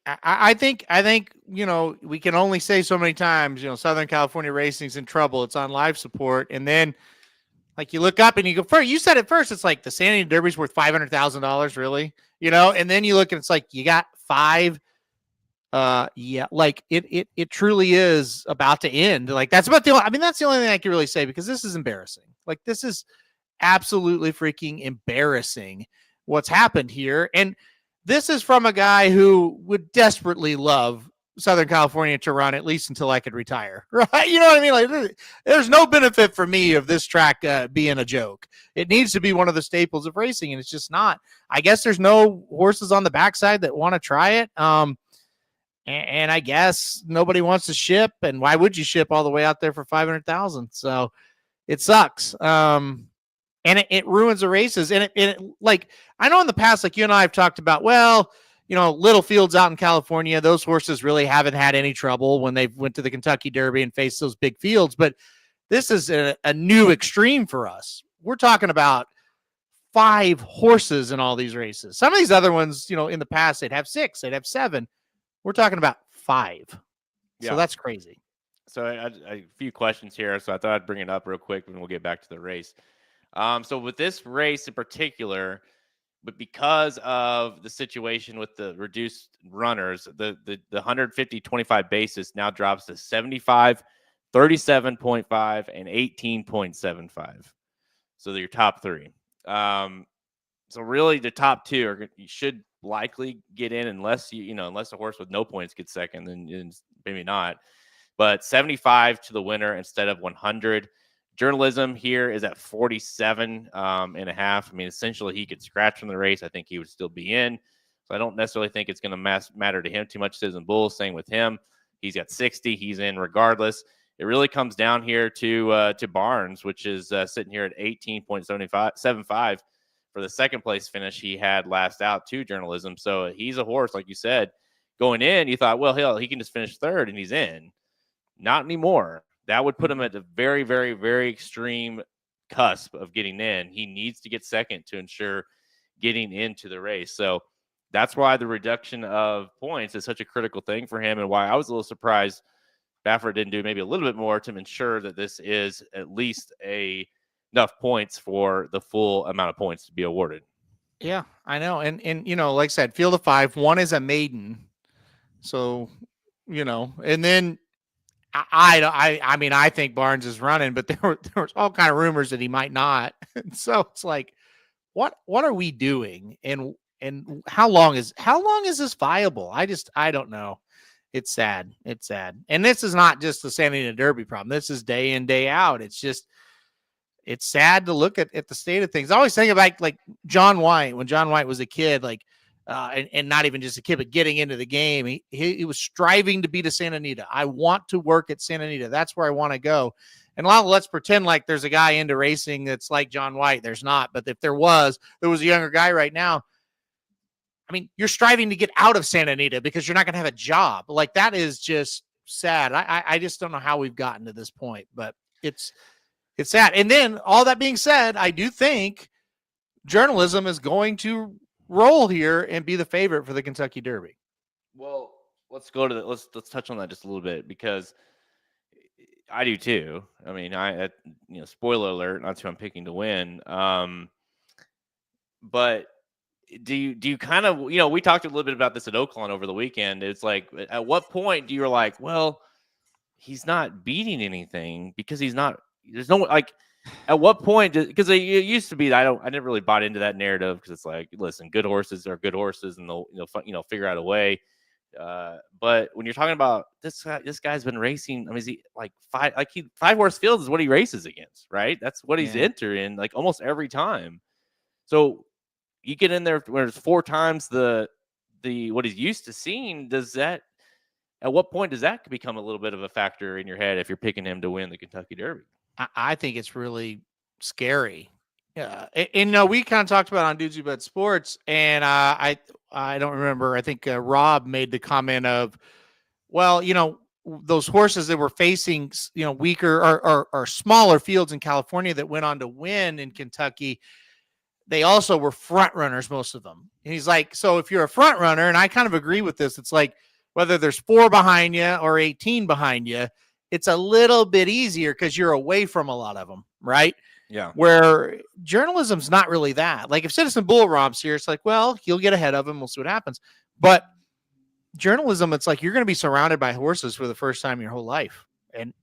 I think we can only say so many times, Southern California racing's in trouble. It's on live support. And then like you look up and you go, first, you said it first. It's like the Santa Anita Derby's worth $500,000, really, and then you look and it's like, you got 5. Like it truly is about to end. Like that's about that's the only thing I can really say, because this is embarrassing. Like this is absolutely freaking embarrassing what's happened here. And this is from a guy who would desperately love Southern California to run at least until I could retire. Right. You know what I mean? Like there's no benefit for me of this track being a joke. It needs to be one of the staples of racing. And it's just not. I guess there's no horses on the backside that want to try it. And I guess nobody wants to ship. And why would you ship all the way out there for 500,000? So it sucks. And it ruins the races. And it like, I know in the past, like you and I have talked about, little fields out in California, those horses really haven't had any trouble when they went to the Kentucky Derby and faced those big fields. But this is a new extreme for us. We're talking about 5 horses in all these races. Some of these other ones, in the past, they'd have 6, they'd have 7. We're talking about 5. Yeah. So that's crazy. So a few questions here. So I thought I'd bring it up real quick and we'll get back to the race. So with this race in particular, but because of the situation with the reduced runners, the 150-25 basis now drops to 75, 37.5, and 18.75. So they're your top 3. So really the top 2 you should likely get in unless unless a horse with no points gets second, then maybe not. But 75 to the winner instead of 100. Journalism here is at 47 and a half. I mean, essentially he could scratch from the race. I think he would still be in. So I don't necessarily think it's going to matter to him too much. Citizen Bull, same with him. He's got 60. He's in regardless. It really comes down here to Barnes, which is sitting here at 18.75 for the second place finish he had last out to Journalism. So he's a horse, like you said, going in. You thought, well, he can just finish third and he's in. Not anymore. That would put him at the very, very, very extreme cusp of getting in. He needs to get second to ensure getting into the race. So that's why the reduction of points is such a critical thing for him, and why I was a little surprised Baffert didn't do maybe a little bit more to ensure that this is at least enough points for the full amount of points to be awarded. Yeah, I know. And like I said, field of 5, 1 is a maiden. So, and then I mean, I think Barnes is running, but there was all kind of rumors that he might not. So it's like, what are we doing? And how long is this viable? I don't know. It's sad. It's sad. And this is not just the Santa Anita Derby problem. This is day in, day out. It's sad to look at the state of things. I always think about like John White, when John White was a kid, like, and not even just a kid, but getting into the game. He was striving to be to Santa Anita. I want to work at Santa Anita. That's where I want to go. And let's pretend like there's a guy into racing that's like John White. There's not. But if there was a younger guy right now, I mean, you're striving to get out of Santa Anita because you're not going to have a job. Like, that is just sad. I just don't know how we've gotten to this point, but it's sad. And then all that being said, I do think Journalism is going to roll here and be the favorite for the Kentucky Derby. Well, let's go to let's touch on that just a little bit, because I do too. I mean, spoiler alert, not who I'm picking to win. But do you kind of, we talked a little bit about this at Oaklawn over the weekend. It's like, at what point do you're like, well, he's not beating anything because there's no, like, at what point, because it used to be, I never really bought into that narrative, because it's like, listen, good horses are good horses, and they'll figure out a way. But when you're talking about this guy's been racing, I mean, is he like five horse fields is what he races against, right? That's what he's entered in, like, almost every time. So you get in there where it's 4 times the what he's used to seeing. At what point does that become a little bit of a factor in your head if you're picking him to win the Kentucky Derby? I think it's really scary. Yeah, and we kind of talked about on Dudes Who Bet Sports, and I don't remember. I think Rob made the comment of, well, those horses that were facing, weaker or smaller fields in California that went on to win in Kentucky, they also were front runners, most of them. And he's like, so if you're a front runner, and I kind of agree with this, it's like whether there's 4 behind you or 18 behind you, it's a little bit easier because you're away from a lot of them, right? Yeah. Where journalism's not really that. Like if Citizen Bull romps here, it's like, well, you'll get ahead of him. We'll see what happens. But journalism, it's like you're going to be surrounded by horses for the first time in your whole life. And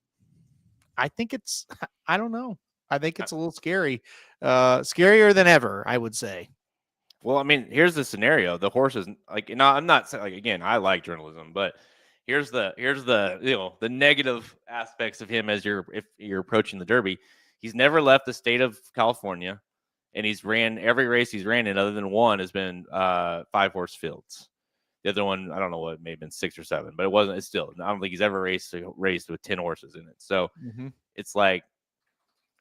I think I don't know. I think it's a little scary, scarier than ever, I would say. Well, I mean, here's the scenario. The horses, like, I'm not saying, like, again, I like journalism, but here's the the negative aspects of him if you're approaching the Derby. He's never left the state of California, and he's ran every race he's ran in, other than one, has been 5 horse fields. The other one, I don't know what, it may have been 6 or 7, but it's still, I don't think he's ever raced with 10 horses in it. So it's like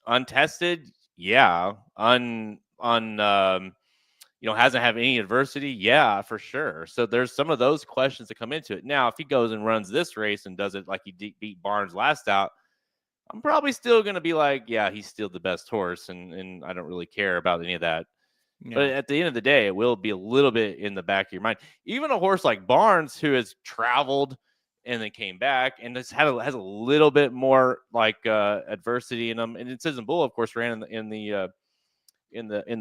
untested. Yeah. Hasn't had any adversity. Yeah, for sure. So there's some of those questions that come into it. Now, if he goes and runs this race and does it like he beat Barnes last out, I'm probably still going to be like, yeah, he's still the best horse, and I don't really care about any of that. Yeah. But at the end of the day, it will be a little bit in the back of your mind. Even a horse like Barnes, who has traveled and then came back and has a little bit more like adversity in him. And it says in Bull, of course, ran in the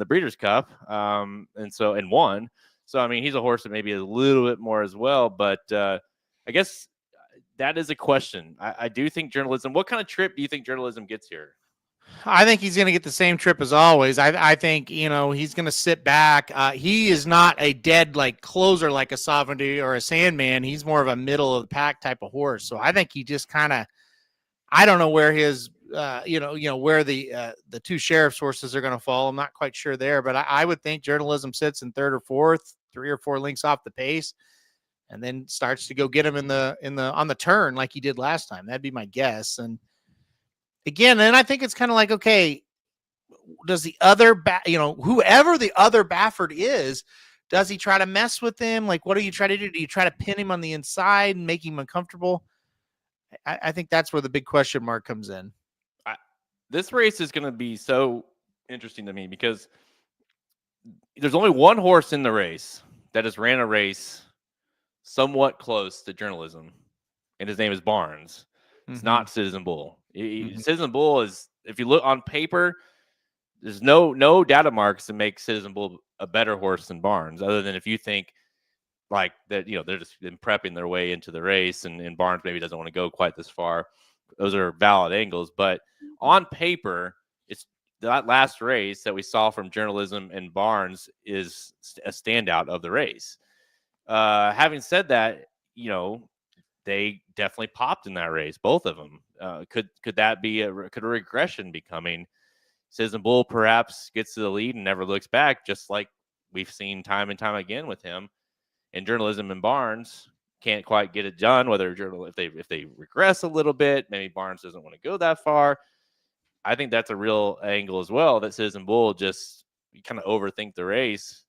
Breeders' Cup, and won. So I mean, he's a horse that maybe is a little bit more as well. But I guess that is a question. I do think journalism. What kind of trip do you think journalism gets here? I think he's going to get the same trip as always. I think, he's going to sit back. He is not a dead like closer like a Sovereignty or a Sandman. He's more of a middle of the pack type of horse. So I think he just kind of, I don't know where his, where the 2 sheriff's horses are going to fall. I'm not quite sure there, but I would think journalism sits in 3rd or 4th, 3 or 4 links off the pace, and then starts to go get him on the turn like he did last time. That'd be my guess. And again, and I think it's kind of like, okay, does the other, whoever the other Baffert is, does he try to mess with him? Like, what do you try to do? Do you try to pin him on the inside and make him uncomfortable? I think that's where the big question mark comes in. This race is going to be so interesting to me because there's only one horse in the race that has ran a race somewhat close to journalism, and his name is Barnes. It's not Citizen Bull. Citizen Bull is, if you look on paper, there's no data marks to make Citizen Bull a better horse than Barnes, other than if you think like that, they're just been prepping their way into the race, and Barnes maybe doesn't want to go quite this far. Those are valid angles, but on paper, it's that last race that we saw from journalism and Barnes is a standout of the race. Having said that, they definitely popped in that race, both of them. Could that be could a regression be coming? Citizen Bull perhaps gets to the lead and never looks back, just like we've seen time and time again with him. And journalism and Barnes can't quite get it done. Whether if they regress a little bit, maybe Barnes doesn't want to go that far. I think that's a real angle as well. That Citizen Bull just kind of overthink the race.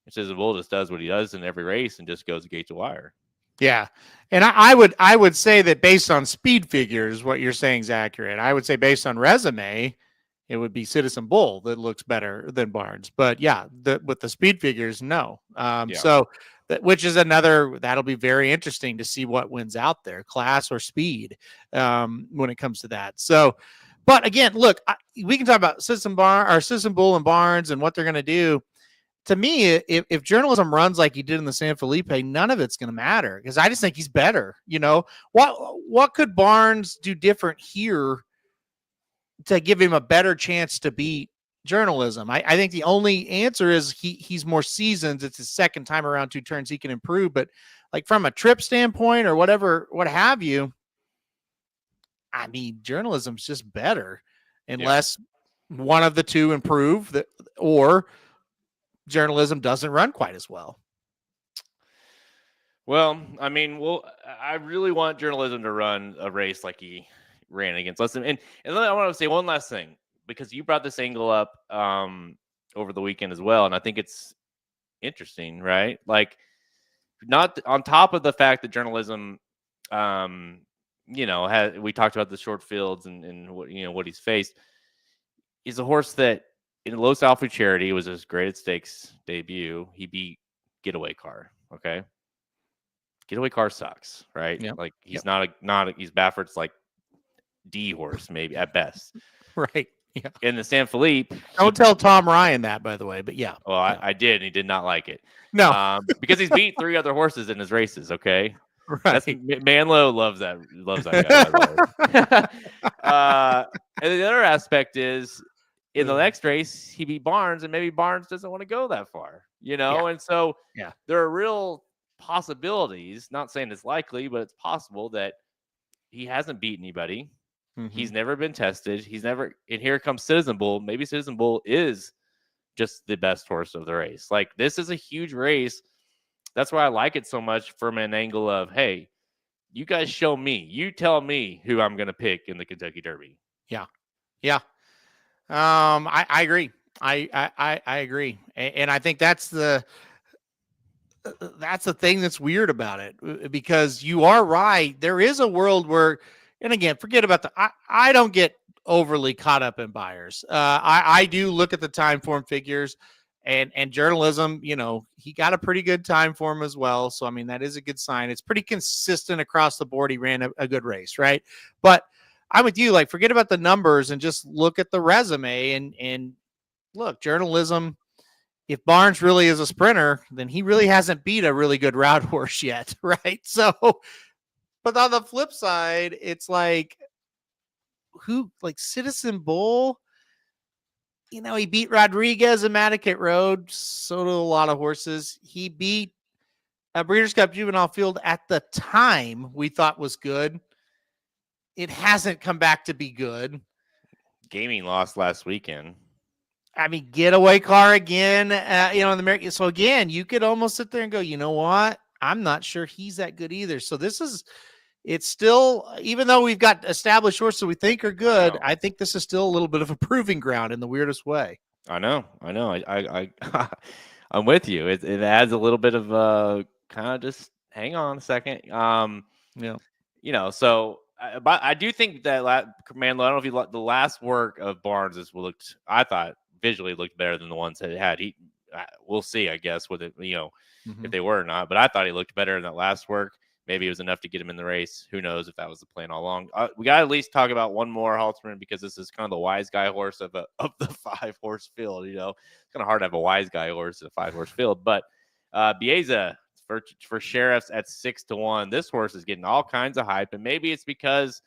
And Citizen Bull just does what he does in every race and just goes gate to wire. Yeah, and I would say that based on speed figures, what you're saying is accurate. I would say based on resume, it would be Citizen Bull that looks better than Barnes. But yeah, with the speed figures, no. So which is that'll be very interesting to see what wins out there, class or speed, when it comes to that. So, but again, look, we can talk about Citizen Bull and Barnes and what they're going to do. To me, if journalism runs like he did in the San Felipe, none of it's going to matter because I just think he's better. What could Barnes do different here to give him a better chance to beat journalism? I think the only answer is he's more seasoned. It's his second time around, 2 turns, he can improve. But like from a trip standpoint or whatever, what have you, I mean, journalism's just better unless one of the two improve or journalism doesn't run quite as well. Well, I mean, I really want journalism to run a race like he ran against us. And then I want to say one last thing, because you brought this angle up over the weekend as well, and I think it's interesting, right? Like, not on top of the fact that journalism, we talked about the short fields and what he's faced. He's a horse that in Los Alpha Charity was his graded stakes debut. He beat Getaway Car. Okay, Getaway Car sucks, right? Yep. Like he's he's Baffert's like D horse maybe at best, right? Yeah. In the San Felipe, don't tell Tom Ryan that, by the way. But yeah. Well, I did, and he did not like it. No, because he's beat 3 other horses in his races. Okay. Right. Manlow loves that guy. And the other aspect is in the next race he beat Barnes, and maybe Barnes doesn't want to go that far, and so there are real possibilities, not saying it's likely, but it's possible that he hasn't beat anybody. Mm-hmm. He's never been tested. And here comes Citizen Bull. Maybe Citizen Bull is just the best horse of the race. Like, this is a huge race. That's why I like it so much from an angle of, hey, you guys show me. You tell me who I'm going to pick in the Kentucky Derby. Yeah. Yeah. I agree. I agree. And I think that's the thing that's weird about it, because you are right. There is a world where, and again, forget about I don't get overly caught up in buyers. I do look at the time form figures. And journalism, he got a pretty good time for him as well. So, I mean, that is a good sign. It's pretty consistent across the board. He ran a good race, right? But I'm with you. Like, forget about the numbers and just look at the resume and look, journalism. If Barnes really is a sprinter, then he really hasn't beat a really good route horse yet, right? So, but on the flip side, it's like Citizen Bull. He beat Rodriguez and Matticat Road. So do a lot of horses. He beat a Breeders' Cup Juvenile Field at the time we thought was good. It hasn't come back to be good. Gaming lost last weekend. I mean, Getaway Car again, in the American. So again, you could almost sit there and go, you know what? I'm not sure he's that good either. So it's still, even though we've got established horses we think are good, I think this is still a little bit of a proving ground in the weirdest way. I know. I'm with you. It adds a little bit of kind of just hang on a second. So but I do think that Manlow, I don't know if you the last work of Barnes I thought visually looked better than the ones that it had. We'll see, I guess, with it, if they were or not. But I thought he looked better in that last work. Maybe it was enough to get him in the race. Who knows if that was the plan all along? We got to at least talk about one more Halterman, because this is kind of the wise guy horse of the 5-horse field. It's kind of hard to have a wise guy horse in a 5-horse field. But Bieza for Sheriffs at 6-1. This horse is getting all kinds of hype, and maybe it's because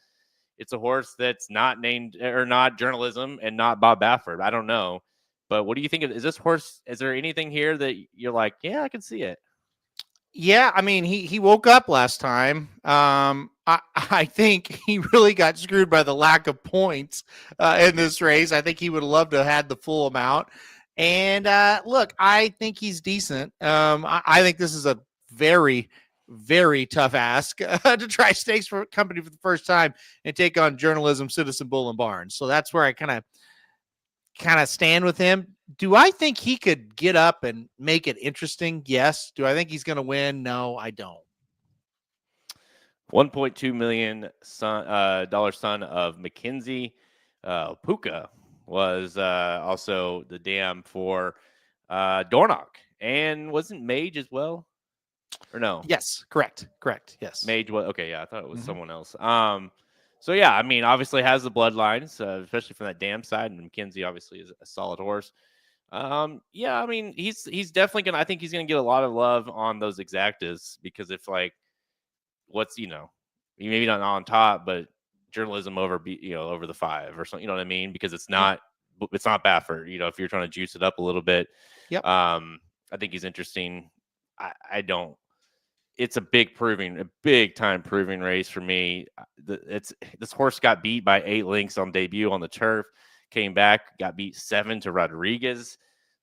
it's a horse that's not named or not journalism and not Bob Baffert. I don't know. But what do you think is this horse? Is there anything here that you're like, yeah, I can see it? Yeah, I mean, he woke up last time. I think he really got screwed by the lack of points in this race. I think he would have loved to have had the full amount. And look, I think he's decent. I think this is a very, very tough ask to try stakes for company for the first time and take on journalism, Citizen Bull, and Barnes. So that's where I kind of stand with him. Do I think he could get up and make it interesting? Yes. Do I think he's going to win? No, I don't. $1.2 million son of Mackenzie Puka was also the dam for Dornock, and wasn't Mage as well. or no? Yes, correct. Yes. Mage was okay. Yeah, I thought it was someone else. So yeah, I mean, obviously has the bloodlines, especially from that dam side, and McKenzie obviously is a solid horse. Yeah, I mean, he's definitely gonna. I think he's gonna get a lot of love on those exactas because if like, what's maybe not on top, but journalism over over the 5 or something. You know what I mean? Because it's not Baffert. If you're trying to juice it up a little bit, Yep. I think he's interesting. I don't. It's a big time proving race for me. This horse got beat by 8 lengths on debut on the turf, came back, got beat 7 to Rodriguez,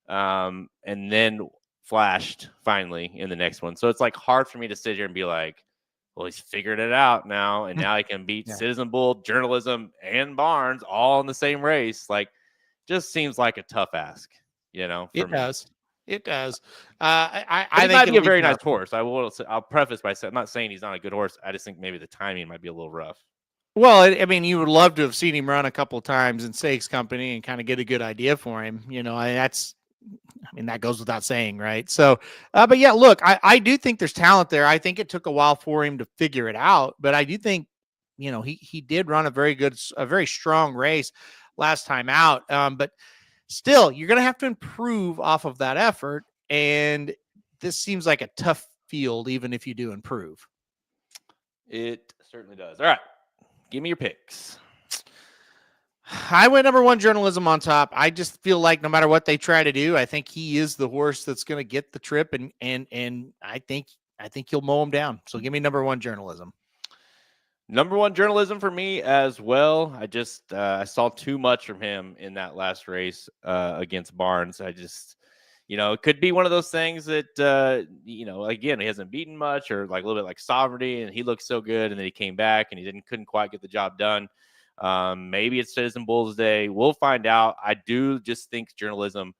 and then flashed finally in the next one. So it's like hard for me to sit here and be like, well, he's figured it out now, and now he can beat Citizen Bull, Journalism, and Barnes all in the same race. Like, just seems like a tough ask, for me. It does. I think he might be a very nice horse. I'll preface by saying, I'm not saying he's not a good horse. I just think maybe the timing might be a little rough. Well, I mean, you would love to have seen him run a couple of times in Stakes Company and kind of get a good idea for him. That goes without saying, right? So, but yeah, look, I do think there's talent there. I think it took a while for him to figure it out, but I do think, he did run a very strong race last time out. But still, you're going to have to improve off of that effort. And this seems like a tough field, even if you do improve. It certainly does. All right. Give me your picks. I went number 1, Journalism on top. I just feel like no matter what they try to do, I think he is the horse that's going to get the trip, and I think he'll mow him down. So give me number 1, Journalism. Number 1, Journalism for me as well. I just I saw too much from him in that last race against Barnes. I just, it could be one of those things that again, he hasn't beaten much, or like a little bit like Sovereignty, and he looked so good, and then he came back and he couldn't quite get the job done. Maybe it's Citizen Bull's day. We'll find out. I do just think Journalism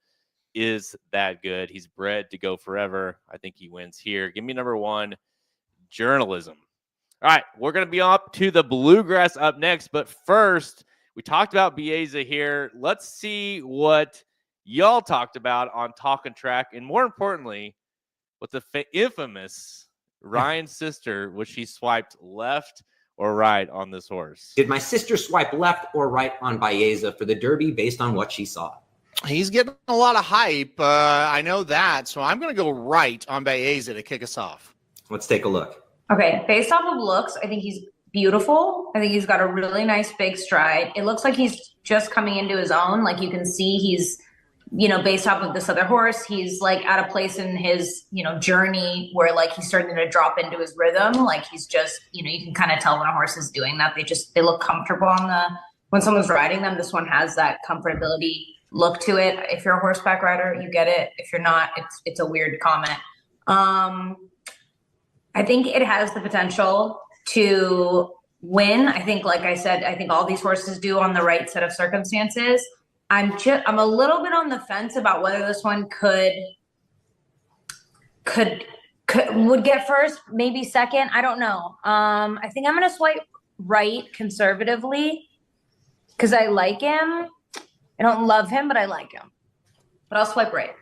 is that good. He's bred to go forever. I think he wins here. Give me number 1, Journalism. All right, we're going to be up to the Bluegrass up next. But first, we talked about Bieza here. Let's see what y'all talked about on Talkin' Track. And more importantly, what the infamous Ryan's sister, was she swiped left or right on this horse? Did my sister swipe left or right on Bieza for the Derby based on what she saw? He's getting a lot of hype. I know that. So I'm going to go right on Bieza to kick us off. Let's take a look. Okay, based off of looks, I think he's beautiful. I think he's got a really nice big stride. It looks like he's just coming into his own. Like you can see he's, based off of this other horse, he's like at a place in his, journey where like he's starting to drop into his rhythm. Like he's just, you can kind of tell when a horse is doing that. They look comfortable when someone's riding them. This one has that comfortability look to it. If you're a horseback rider, you get it. If you're not, it's a weird comment. I think it has the potential to win. I think, like I said, I think all these horses do on the right set of circumstances. I'm a little bit on the fence about whether this one would get first, maybe second. I don't know. I think I'm going to swipe right conservatively because I like him. I don't love him, but I like him. But I'll swipe right.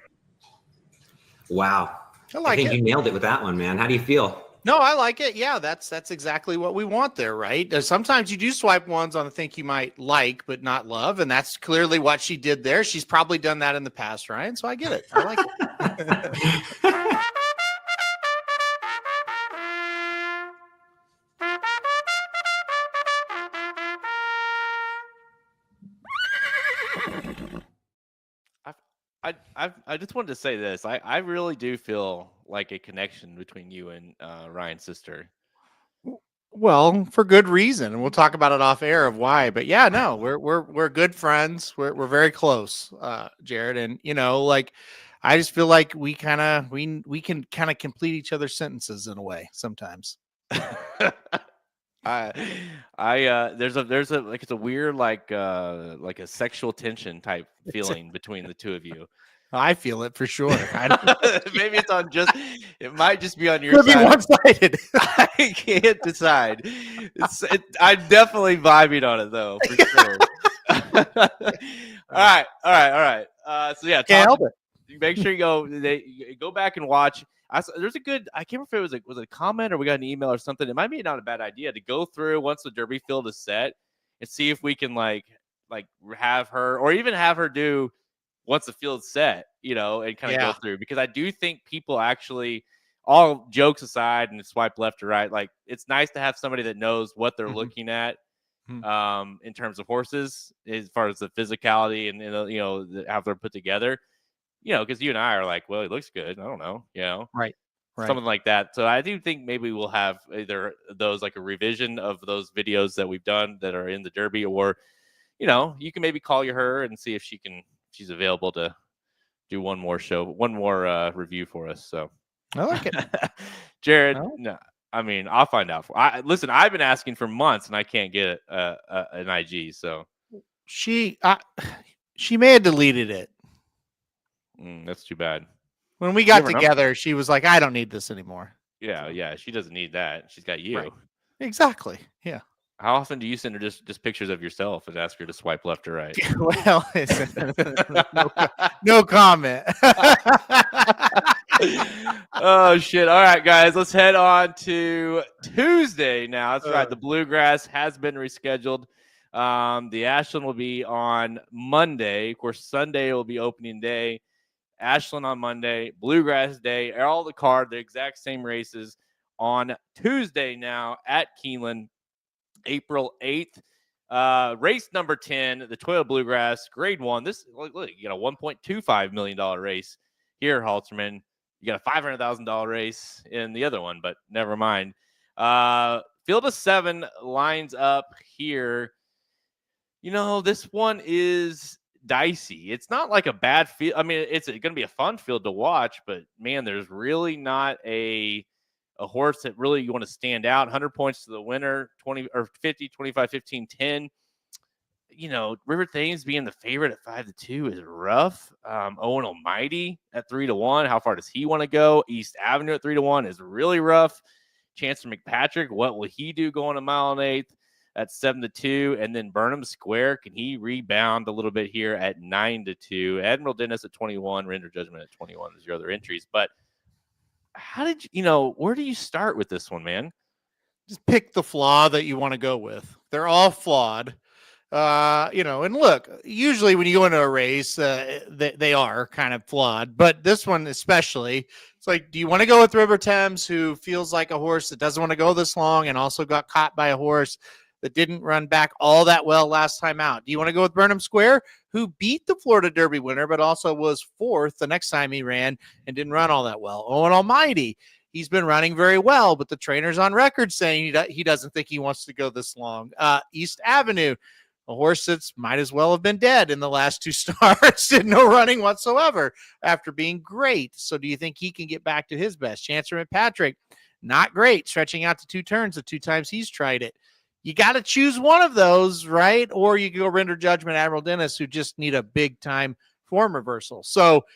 Wow. I think you nailed it with that one, man. How do you feel? No, I like it. Yeah, that's exactly what we want there, right? Sometimes you do swipe ones on the thing you might like but not love, and that's clearly what she did there. She's probably done that in the past, Ryan, so I get it. I like it. I just wanted to say this. I really do feel like a connection between you and Ryan's sister. Well, for good reason, and we'll talk about it off air of why. But yeah, no, we're good friends. We're very close, Jared, and I just feel like we can kind of complete each other's sentences in a way sometimes. There's a like it's a weird like a sexual tension type feeling between the two of you. I feel it for sure. Maybe it might just be on your Could side. be one-sided. I can't decide. I'm definitely vibing on it though, for sure. All right. So yeah, Can't help it. Make sure you go back and watch. There's a good. I can't remember if it was a comment or we got an email or something. It might be not a bad idea to go through once the Derby field is set and see if we can like have her, or even have her do once the field's set, and kind of go through, because I do think people actually, all jokes aside and swipe left or right, like it's nice to have somebody that knows what they're looking at in terms of horses, as far as the physicality and how they're put together, because you and I are like, well, he looks good. I don't know, right. Something like that. So I do think maybe we'll have either those, like a revision of those videos that we've done that are in the Derby, or you can maybe call her and see if she's available to do one more review for us. So I like it. Jared, no, I mean, I'll find out. Listen, I've been asking for months and I can't get an IG. So she may have deleted it. That's too bad. When we got together, she was like, I don't need this anymore. Yeah. She doesn't need that. She's got you. Right. Exactly. Yeah. How often do you send her just pictures of yourself and ask her to swipe left or right? Well, no comment. Oh, shit. All right, guys, let's head on to Tuesday now. That's right. The Bluegrass has been rescheduled. The Ashland will be on Monday. Of course, Sunday will be opening day. Ashland on Monday, Bluegrass Day, all the exact same races on Tuesday now at Keeneland. April 8th. Race number 10, the Toyota Bluegrass, grade 1. This, look, you got a $1.25 million race here, Halterman. You got a $500,000 race in the other one, but never mind. Field of 7 lines up here. This one is dicey. It's not like a bad field. I mean, it's going to be a fun field to watch, but man, there's really not a horse that really you want to stand out. 100 points to the winner, 20 or 50, 25, 15, 10. River Thames being the favorite at 5-2 is rough. Owen Almighty at 3-1. How far does he want to go? East Avenue at 3-1 is really rough. Chancellor McPatrick, what will he do going a mile and 8th at 7-2? And then Burnham Square, can he rebound a little bit here at 9-2? Admiral Dennis at 21. Render Judgment at 21 is your other entries. But how did where do you start with this one, man? Just pick the flaw that you want to go with. They're all flawed. And look, usually when you go into a race, they are kind of flawed, but this one especially, it's like, do you want to go with River Thames, who feels like a horse that doesn't want to go this long and also got caught by a horse that didn't run back all that well last time out? Do you want to go with Burnham Square, who beat the Florida Derby winner, but also was 4th the next time he ran and didn't run all that well? Owen Almighty, he's been running very well, but the trainer's on record saying he doesn't think he wants to go this long. East Avenue, a horse that's might as well have been dead in the last 2 starts, did no running whatsoever after being great. So do you think he can get back to his best? Chancellor McPatrick, not great, stretching out to 2 turns the 2 times he's tried it. You got to choose one of those, right? Or you go Render Judgment, Admiral Dennis, who just need a big time form reversal. So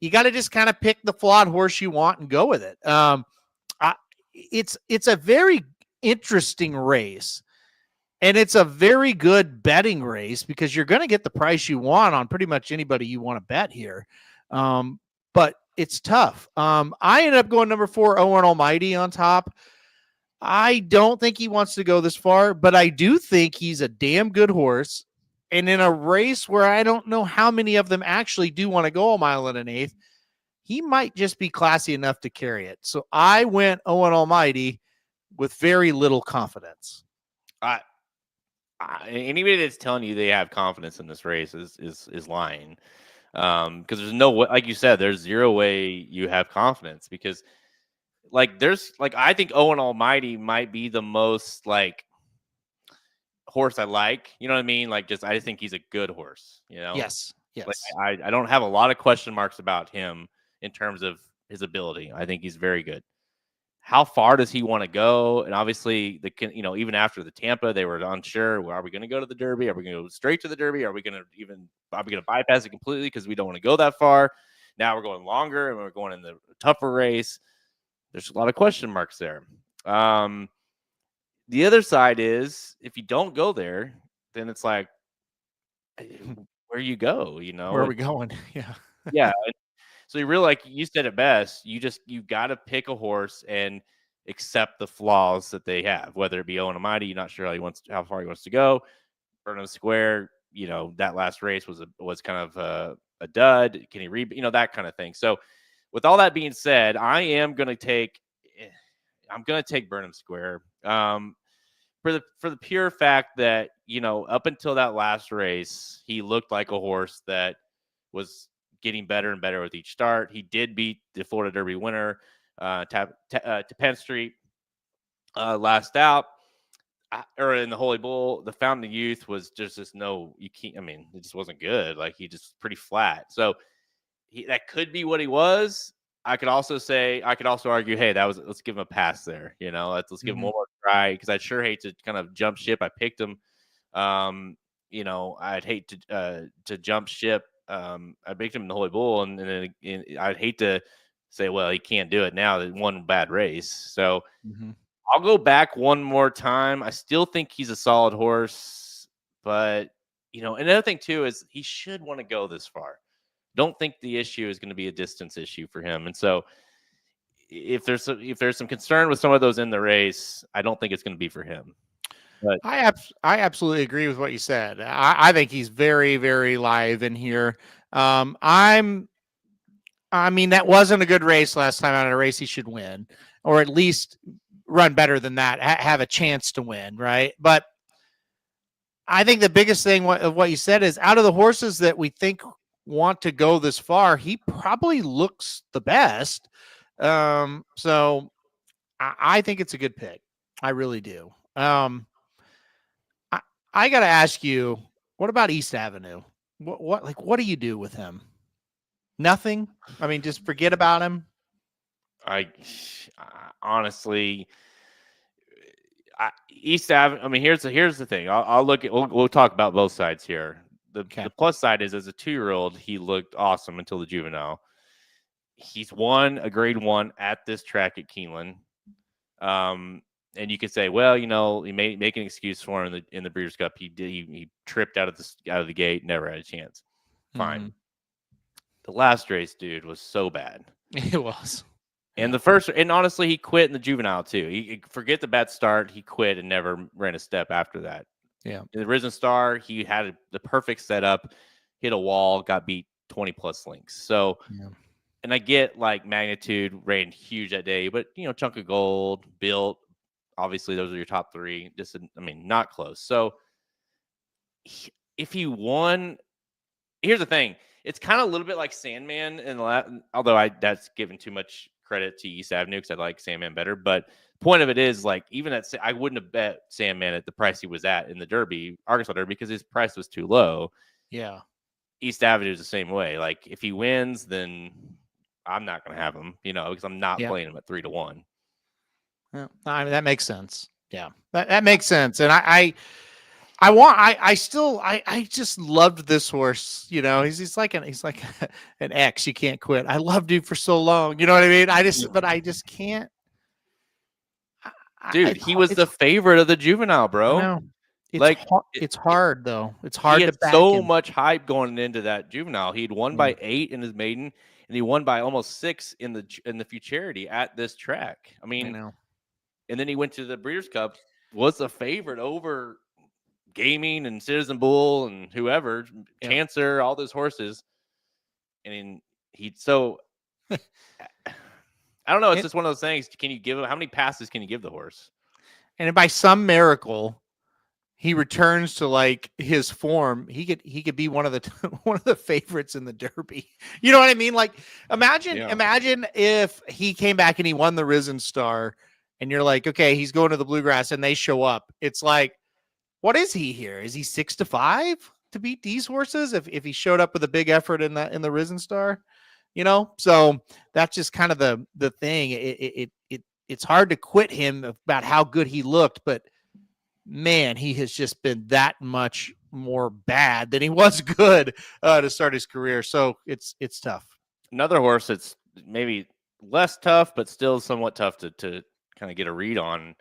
you got to just kind of pick the flawed horse you want and go with it. It's a very interesting race, and it's a very good betting race because you're going to get the price you want on pretty much anybody you want to bet here. But it's tough. I ended up going number 4, Owen Almighty on top. I don't think he wants to go this far, but I do think he's a damn good horse. And in a race where I don't know how many of them actually do want to go a mile and an 1/8, he might just be classy enough to carry it. So I went Owen Almighty with very little confidence. Anybody that's telling you they have confidence in this race is lying. Because there's no way, like you said, there's zero way you have confidence, because I think Owen Almighty might be the most horse I like. You know what I mean? I just think he's a good horse. Yes. I don't have a lot of question marks about him in terms of his ability. I think he's very good. How far does he want to go? And obviously, even after the Tampa, they were unsure. Well, are we going to go to the Derby? Are we going to go straight to the Derby? Are we going to bypass it completely because we don't want to go that far? Now we're going longer and we're going in the tougher race. There's a lot of question marks there. The other side is, if you don't go there, then it's like, where you go, Where are we going? Yeah. Yeah. So you really, like you said it best, you got to pick a horse and accept the flaws that they have, whether it be Owen Mighty, you're not sure how far he wants to go. Burnham Square, that last race was kind of a dud. Can he that kind of thing. So with all that being said, I'm going to take Burnham Square. For the pure fact that, up until that last race, he looked like a horse that was getting better and better with each start. He did beat the Florida Derby winner, to Penn Street, last out. Or in the Holy Bull, the Fountain of Youth was just you can't. I mean, it just wasn't good. Like, he just pretty flat. So that could be what he was. I could also argue, hey, let's give him a pass there. Let's give him one more try, because I'd sure hate to kind of jump ship. I picked him. I'd hate to jump ship. I picked him in the Holy Bull, and then I'd hate to say, well, he can't do it now. That one bad race. So. I'll go back one more time. I still think he's a solid horse, but another thing too is he should want to go this far. Don't think the issue is going to be a distance issue for him. And so if there's some concern with some of those in the race, I don't think it's going to be for him. But I absolutely agree with what you said. I think he's very, very live in here. I mean, that wasn't a good race last time out. In a race he should win, or at least run better than that, have a chance to win, right? But I think the biggest thing of what you said is, out of the horses that we think want to go this far, he probably looks the best. So I think it's a good pick. I really do. I got to ask you, what about East Avenue? What do you do with him? Nothing. I mean, just forget about him. I honestly, East Avenue. I mean, here's the thing. I'll look at. We'll talk about both sides here. The plus side is, as a 2-year-old, he looked awesome until the juvenile. He's won a Grade 1 at this track at Keeneland. And you could say, well, he may make an excuse for him in the Breeders' Cup. He tripped out of the gate, never had a chance. Fine. The last race, dude, was so bad. It was. And honestly, he quit in the juvenile too. He forget the bad start. He quit and never ran a step after that. Yeah. In the Risen Star, he had the perfect setup, hit a wall, got beat 20 plus links. So, and I get, like, Magnitude ran huge that day, but Chunk of Gold, Built, obviously those are your top 3. Just, not close. So if he won, here's the thing. It's kind of a little bit like Sandman, although that's given too much credit to East Avenue, because I like Sandman better. But point of it is, like, even I wouldn't have bet Sandman at the price he was at in the Derby, Arkansas Derby, because his price was too low. Yeah. East Avenue is the same way. Like, if he wins, then I'm not going to have him, because I'm not playing him at 3-1. Yeah, I mean, that makes sense. Yeah, that makes sense. And I just loved this horse. He's like an ex. You can't quit. I loved you for so long. You know what I mean? But I just can't. Dude, he was the favorite of the juvenile, bro. It's hard though. It's hard to back so him. much hype going into that juvenile. He'd won by 8 in his maiden, and he won by almost 6 in the Futurity at this track. I mean, and then he went to the Breeders' Cup, was a favorite over Gaming and Citizen Bull and whoever, Chancer, all those horses. And I don't know. It's just one of those things. Can you give him, how many passes can you give the horse? And by some miracle, he returns to, like, his form. He could be one of the favorites in the Derby. You know what I mean? Like, imagine if he came back and he won the Risen Star, and you're like, okay, he's going to the Bluegrass, and they show up. It's like, what is he here? Is he 6-5 to beat these horses? If he showed up with a big effort in the Risen Star, so that's just kind of the thing. It's hard to quit him about how good he looked, but man, he has just been that much more bad than he was good to start his career. So it's tough. Another horse that's maybe less tough, but still somewhat tough to kind of get a read on.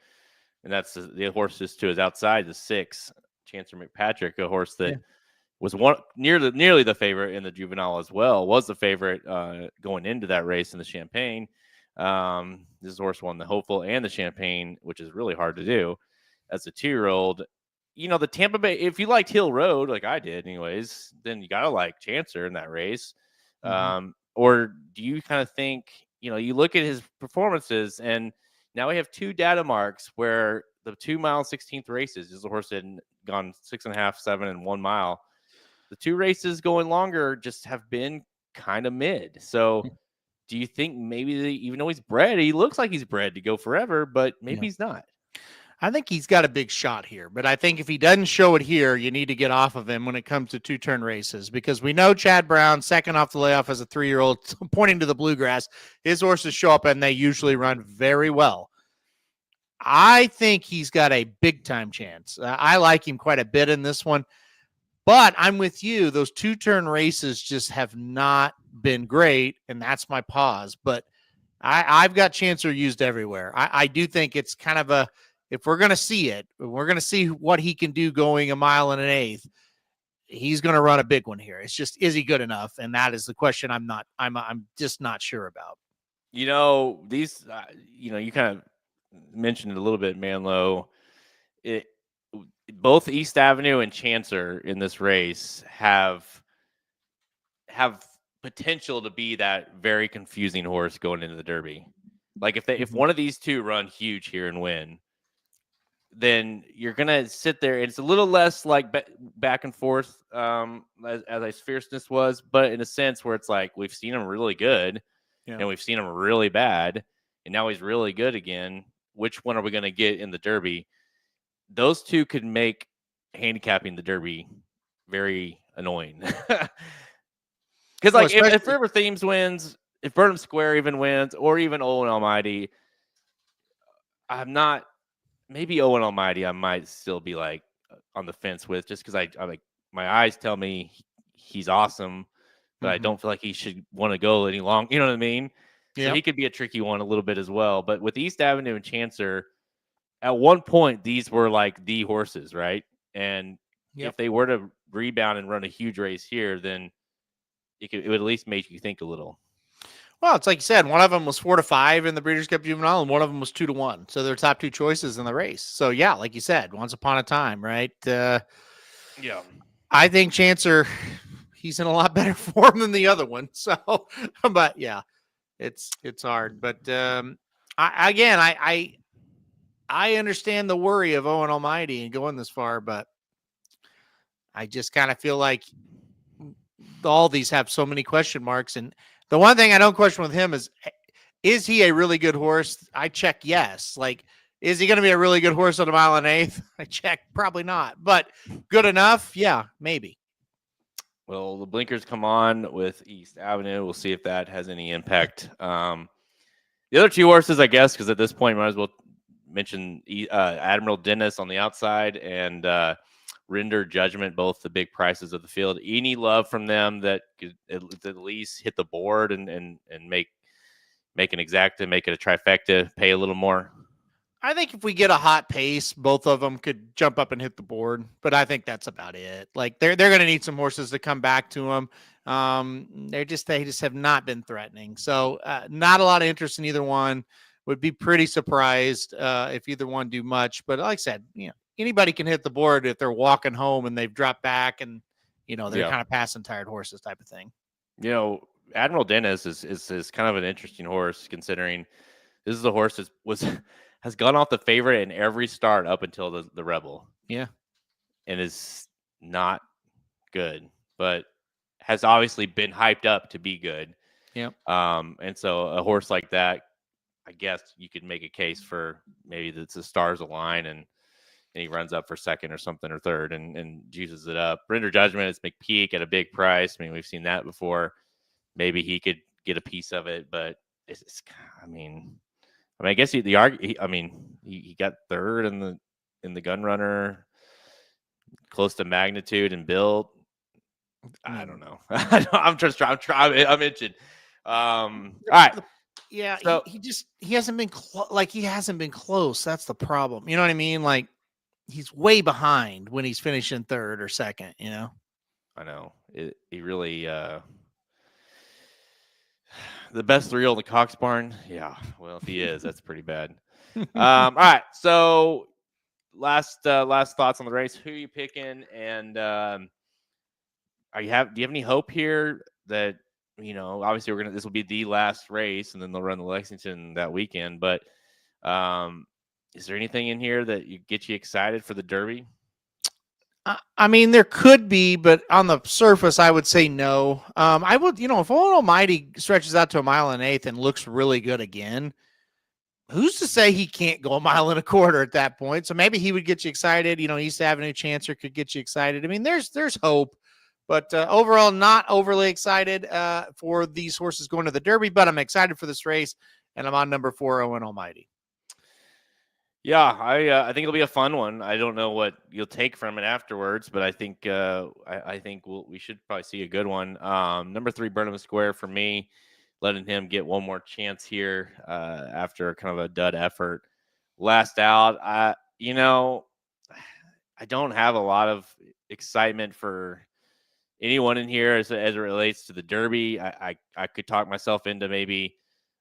And that's the horse just to his outside, the 6, Chancer McPatrick, a horse that was one nearly the favorite in the juvenile as well. Was the favorite going into that race in the Champagne. This horse won the Hopeful and the Champagne, which is really hard to do as a 2-year-old. You know, the Tampa Bay, if you liked Hill Road, like I did anyways, then you got to like Chancer in that race. Or do you kind of think, you know, you look at his performances and now we have 2 data marks where the 2 mile 16th races, this horse had gone 6.5, 7, and 1 mile. The 2 races going longer just have been kind of mid. So do you think maybe even though he's bred, he looks like he's bred to go forever, but maybe he's not? I think he's got a big shot here, but I think if he doesn't show it here, you need to get off of him when it comes to 2-turn races, because we know Chad Brown, second off the layoff as a 3-year-old, pointing to the Bluegrass, his horses show up and they usually run very well. I think he's got a big time chance. I like him quite a bit in this one, but I'm with you. Those 2-turn races just have not been great, and that's my pause. But I've got Chancer used everywhere. I do think it's kind of a, if we're going to see it, we're going to see what he can do going 1 mile and an eighth. He's going to run a big one here. It's just, is he good enough? And that is the question I'm just not sure about. You know, these, you know, you kind of mentioned it a little bit, Manlow. Both East Avenue and Chancer in this race have potential to be that very confusing horse going into the Derby. Like if one of these 2 run huge here and win, then you're gonna sit there. It's a little less like back and forth as fierceness was, but in a sense where it's like we've seen him really good, and we've seen him really bad, and now he's really good again. Which one are we gonna get in the Derby? Those 2 could make handicapping the Derby very annoying. Because like if River Themes wins, if Burnham Square even wins, or even Owen Almighty, I'm not. Maybe Owen Almighty, I might still be like on the fence with, just because I like my eyes tell me he's awesome, but I don't feel like he should want to go any long. You know what I mean? So he could be a tricky one a little bit as well. But with East Avenue and Chancer, at one point these were like the horses, right? And if they were to rebound and run a huge race here, then it would at least make you think a little. Well, it's like you said, one of them was 4-5 in the Breeders' Cup Juvenile, and one of them was 2-1. So they're top 2 choices in the race. So yeah, like you said, once upon a time, right? I think Chancer, he's in a lot better form than the other one. So, but yeah, it's hard. But I understand the worry of Owen Almighty and going this far, but I just kind of feel like all these have so many question marks. And the one thing I don't question with him is he a really good horse? I check yes. Like, is he going to be a really good horse on 1 mile and an eighth? I check probably not, but good enough? Yeah, maybe. Well, the blinkers come on with East Avenue. We'll see if that has any impact. The other 2 horses, I guess, because at this point, might as well mention Admiral Dennis on the outside and Render Judgment, both the big prices of the field. Any love from them that could at least hit the board and make an exacta, make it a trifecta, pay a little more? I think if we get a hot pace, both of them could jump up and hit the board, but I think that's about it. Like they're going to need some horses to come back to them. They just have not been threatening. So not a lot of interest in either one. Would be pretty surprised if either one do much. But like I said, anybody can hit the board if they're walking home and they've dropped back and, they're kind of passing tired horses type of thing. Admiral Dennis is kind of an interesting horse, considering this is a horse that has gone off the favorite in every start up until the Rebel. Yeah. And is not good, but has obviously been hyped up to be good. Yeah. And so a horse like that, I guess you could make a case for maybe the stars align and he runs up for second or something or third and juices it up. Render Judgment is McPeak at a big price. I mean, we've seen that before. Maybe he could get a piece of it, but I guess he got third in the gun runner, close to magnitude and build. I don't know. I'm itching. All right. Yeah, so he hasn't been he hasn't been close. That's the problem. You know what I mean? Like he's way behind when he's finishing third or second. I know. He really the best 3-year-old in the Cox barn. Yeah. Well, if he is, that's pretty bad. All right. So last thoughts on the race. Who are you picking? And do you have any hope here that, obviously this will be the last race and then they'll run the Lexington that weekend, but is there anything in here that gets you excited for the Derby? I mean, there could be, but on the surface, I would say no. I would, if Owen Almighty stretches out to 1.1 miles and looks really good again, who's to say he can't go 1.25 miles at that point? So maybe he would get you excited. East Avenue Chancer could get you excited. I mean, there's hope, but overall, not overly excited for these horses going to the Derby. But I'm excited for this race, and I'm on number 4, Owen Almighty. Yeah, I think it'll be a fun one. I don't know what you'll take from it afterwards, but I think we should probably see a good one. Number 3, Burnham Square for me, letting him get one more chance here after kind of a dud effort last out. I don't have a lot of excitement for anyone in here as it relates to the Derby. I could talk myself into maybe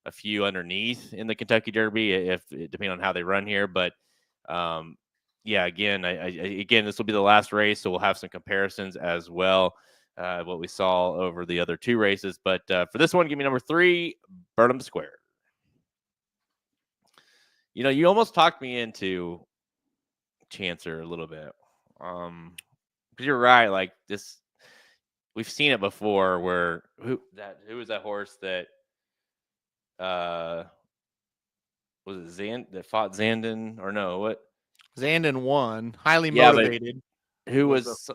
a few underneath in the Kentucky Derby, if depending on how they run here. But again, again, this will be the last race, so we'll have some comparisons as well. What we saw over the other 2 races, but for this one, give me number 3, Burnham Square. You almost talked me into Chancer a little bit, because you're right. Like this, we've seen it before. Where who was that horse that? Was it that fought Zandon or no? What? Zandon won, highly motivated. Who was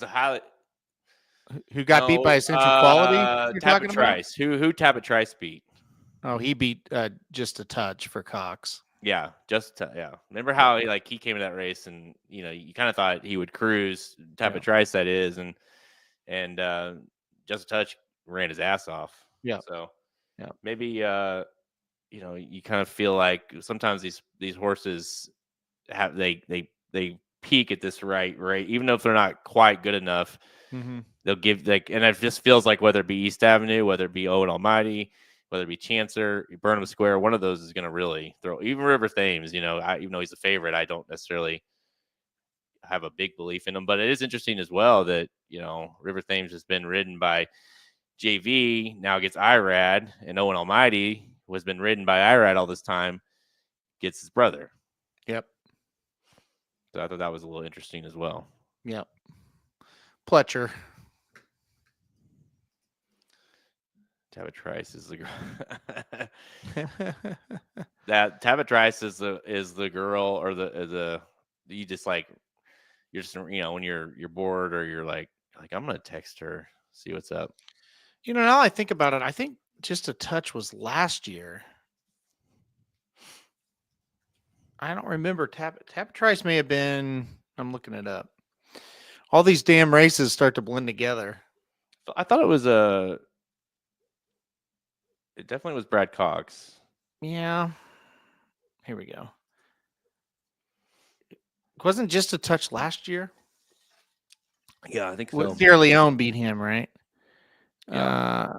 a highly who got beat by Essential Quality? Tapit Trice. Who Tapit Trice beat? Oh, he beat just a touch for Cox. Yeah, Remember how he came to that race and you kind of thought he would cruise Tapit Trice, that is, and just a touch ran his ass off. Yeah. So maybe you kind of feel like sometimes these horses have they peak at this right, even though if they're not quite good enough. Mm-hmm. They'll give and it just feels like whether it be East Avenue, whether it be Owen Almighty, whether it be Chancer, Burnham Square, one of those is going to really throw. Even River Thames, even though he's a favorite, I don't necessarily have a big belief in him. But it is interesting as well that River Thames has been ridden by JV, now gets IRAD, and Owen Almighty, who has been ridden by IRAD all this time, gets his brother. Yep. So I thought that was a little interesting as well. Yep. Pletcher. Tapit Trice is the that Tapit Trice is the girl, or the you just you're just when you're bored or you're like I'm gonna text her, see what's up. Now I think about it, I think Just a Touch was last year. I don't remember. Tapit Trice may have been. I'm looking it up. All these damn races start to blend together. I thought it was It definitely was Brad Cox. Yeah. Here we go. It wasn't Just a Touch last year? Yeah, I think so. Sierra Leone beat him, right? Yeah.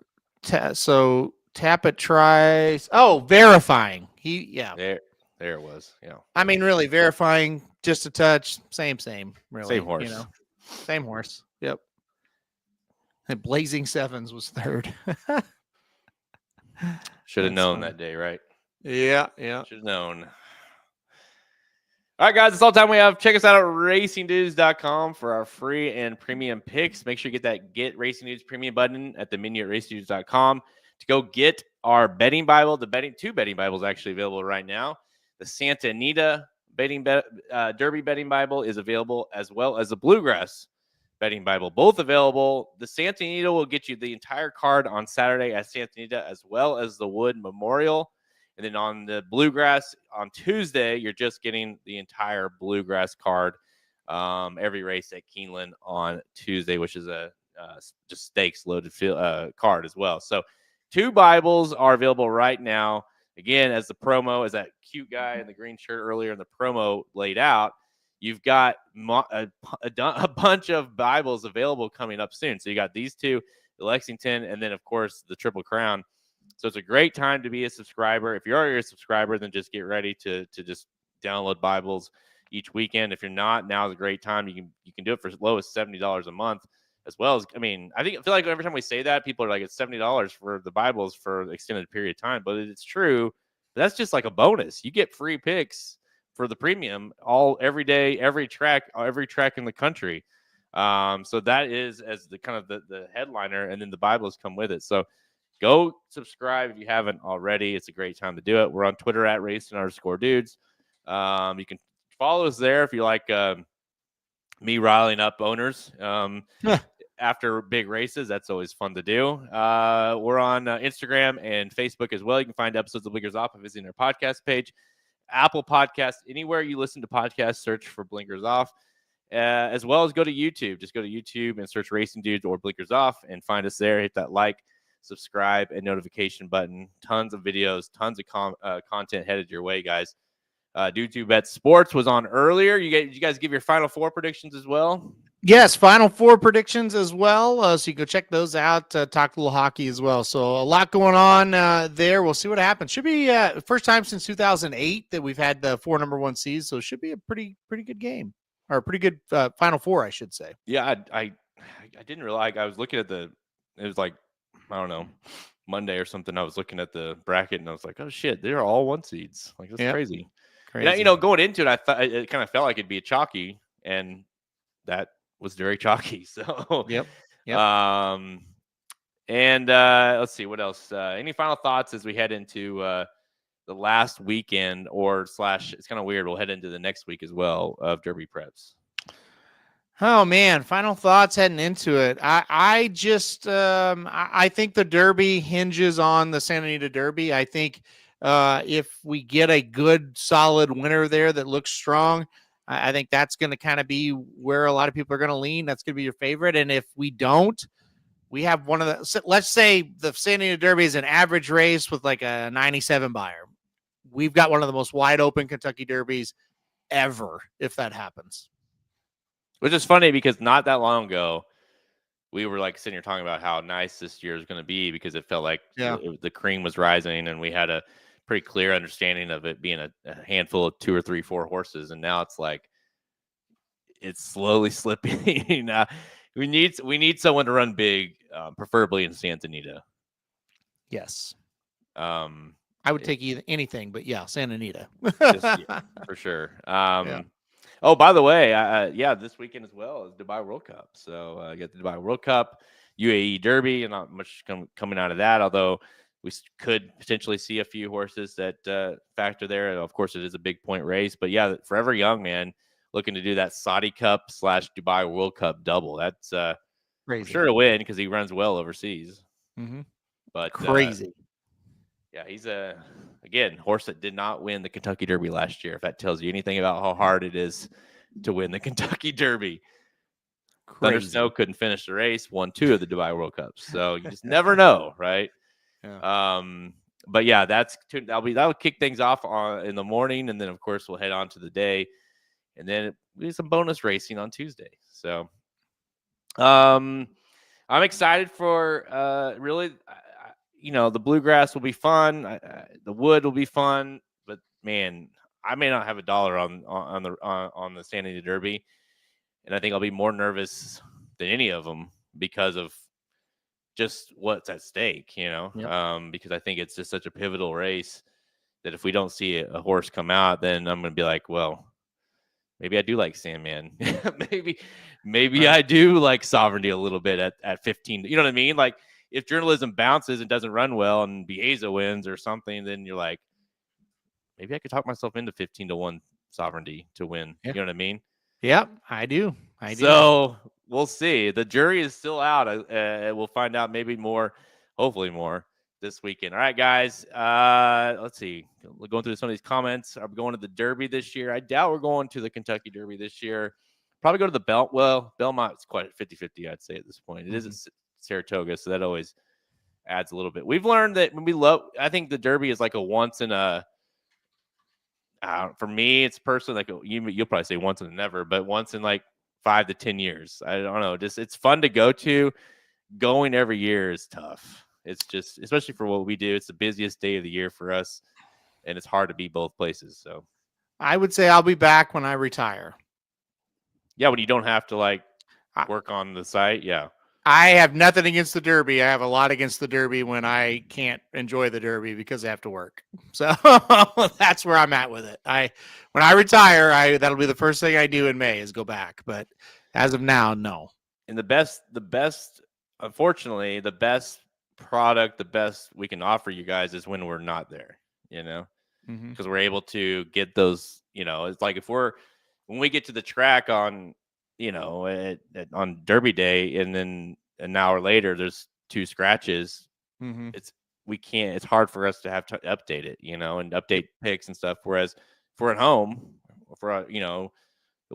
So Tapit Trice. Oh, Verifying. There it was. Yeah. I mean, really, Verifying, Just a Touch, same, really. Same horse. Same horse. Yep. And Blazing Sevens was 3rd. Should have known that day, right? Yeah. Should have known. All right, guys, that's all the time we have. Check us out at racingdudes.com for our free and premium picks. Make sure you get that Get Racing Dudes premium button at the menu at racingdudes.com to go get our betting Bible. Two betting Bibles actually available right now. The Santa Anita Derby betting Bible is available, as well as the Bluegrass betting Bible, both available. The Santa Anita will get you the entire card on Saturday at Santa Anita, as well as the Wood Memorial. And then on the Bluegrass on Tuesday, you're just getting the entire Bluegrass card. Every race at Keeneland on Tuesday, which is a just stakes loaded card as well. So 2 Bibles are available right now. Again, as the promo, as that cute guy in the green shirt earlier in the promo laid out, you've got a bunch of Bibles available coming up soon. So you got these two, the Lexington, and then, of course, the Triple Crown. So it's a great time to be a subscriber. If you're already a subscriber, then just get ready to just download Bibles each weekend. If you're not, now is a great time. You can do it for as low as $70 a month, as well as, I feel like every time we say that, people are like, it's $70 for the Bibles for an extended period of time, but it's true. But that's just like a bonus. You get free picks for the premium every day, every track in the country. So that is as the kind of the headliner, and then the Bibles come with it. So go subscribe if you haven't already. It's a great time to do it. We're on Twitter at @racing_dudes. You can follow us there if you like me riling up owners after big races. That's always fun to do. We're on Instagram and Facebook as well. You can find episodes of Blinkers Off by visiting our podcast page. Apple Podcasts, anywhere you listen to podcasts, search for Blinkers Off, as well as go to YouTube. Just go to YouTube and search Racing Dudes or Blinkers Off and find us there. Hit that like, subscribe, and notification button. Tons of videos, tons of content headed your way, guys. Dude Bet Sports was on earlier. You guys give your Final Four predictions as well? Yes, Final Four predictions as well. So you can go check those out. Talk a little hockey as well. So a lot going on there. We'll see what happens. Should be first time since 2008 that we've had the 4 number 1 seeds. So it should be a pretty good game, or a pretty good Final Four, I should say. Yeah, I didn't realize. I was looking at it was like, I don't know, Monday or something. I was looking at the bracket and I was like, oh shit, they're all 1 seeds. Like, that's crazy. Yeah, going into it, I thought it kind of felt like it'd be a chalky, and that was very chalky. So yep. And let's see what else. Any final thoughts as we head into the last weekend, it's kind of weird, we'll head into the next week as well of Derby preps? Oh man, final thoughts heading into it. I just I think the Derby hinges on the Santa Anita Derby. I think if we get a good solid winner there that looks strong, I think that's going to kind of be where a lot of people are going to lean. That's going to be your favorite. And if we don't, we have one of the, let's say the Santa Anita Derby is an average race with like a 97 buyer. We've got one of the most wide open Kentucky Derbies ever, if that happens. Which is funny because not that long ago, we were like sitting here talking about how nice this year is going to be because it felt like the cream was rising and we had a pretty clear understanding of it being a handful of 2 or 3, 4 horses. And now it's like, it's slowly slipping. We need someone to run big, preferably in Santa Anita. Yes. I would take anything, but yeah, Santa Anita. For sure. Oh, by the way, this weekend as well is Dubai World Cup. So I get the Dubai World Cup, UAE Derby, and not much coming out of that, although we could potentially see a few horses that factor there. Of course, it is a big point race. But yeah, Forever Young, man, looking to do that Saudi Cup / Dubai World Cup double. That's I'm sure to win because he runs well overseas. Mm-hmm. But crazy. Yeah, he's again, horse that did not win the Kentucky Derby last year. If that tells you anything about how hard it is to win the Kentucky Derby. Thunder Snow couldn't finish the race, won 2 of the Dubai World Cups. So you just never know, right? Yeah. But yeah, that'll kick things off in the morning, and then of course we'll head on to the day, and then we do some bonus racing on Tuesday. So I'm excited for really. The bluegrass will be fun. The wood will be fun, but man, I may not have $1 on the Santa Anita Derby, and I think I'll be more nervous than any of them because of just what's at stake. Yep. Because I think it's just such a pivotal race that if we don't see a horse come out, then I'm going to be like, well, maybe I do like Sandman. maybe I do like Sovereignty a little bit at 15. You know what I mean? Like, if journalism bounces and doesn't run well and Bieza wins or something, then you're like, maybe I could talk myself into 15-1 Sovereignty to win. Yeah. You know what I mean? Yep, I do. So we'll see. The jury is still out. We'll find out maybe more, hopefully more this weekend. All right, guys. Let's see. We're going through some of these comments. Are we going to the Derby this year? I doubt we're going to the Kentucky Derby this year. Probably go to the Belt. Well, Belmont's quite 50-50, I'd say, at this point. It is Saratoga, so that always adds a little bit. We've learned that I think the Derby is like a once in a For me, it's personally like you'll probably say once and never, but once in like 5 to 10 years. I don't know. Just it's fun to go to. Going every year is tough. It's just, especially for what we do, it's the busiest day of the year for us, and it's hard to be both places. So I would say I'll be back when I retire. Yeah, when you don't have to like work on the site. Yeah. I have nothing against the Derby. I have a lot against the Derby when I can't enjoy the Derby because I have to work. So that's where I'm at with it. When I retire, that'll be the first thing I do in May is go back. But as of now, no. And the best, unfortunately, the best product, the best we can offer you guys is when we're not there, because we're able to get those, it's like when we get to the track on, on Derby Day, and then an hour later there's 2 scratches. It's hard for us to have to update it, and update picks and stuff. Whereas if we're at home, we'll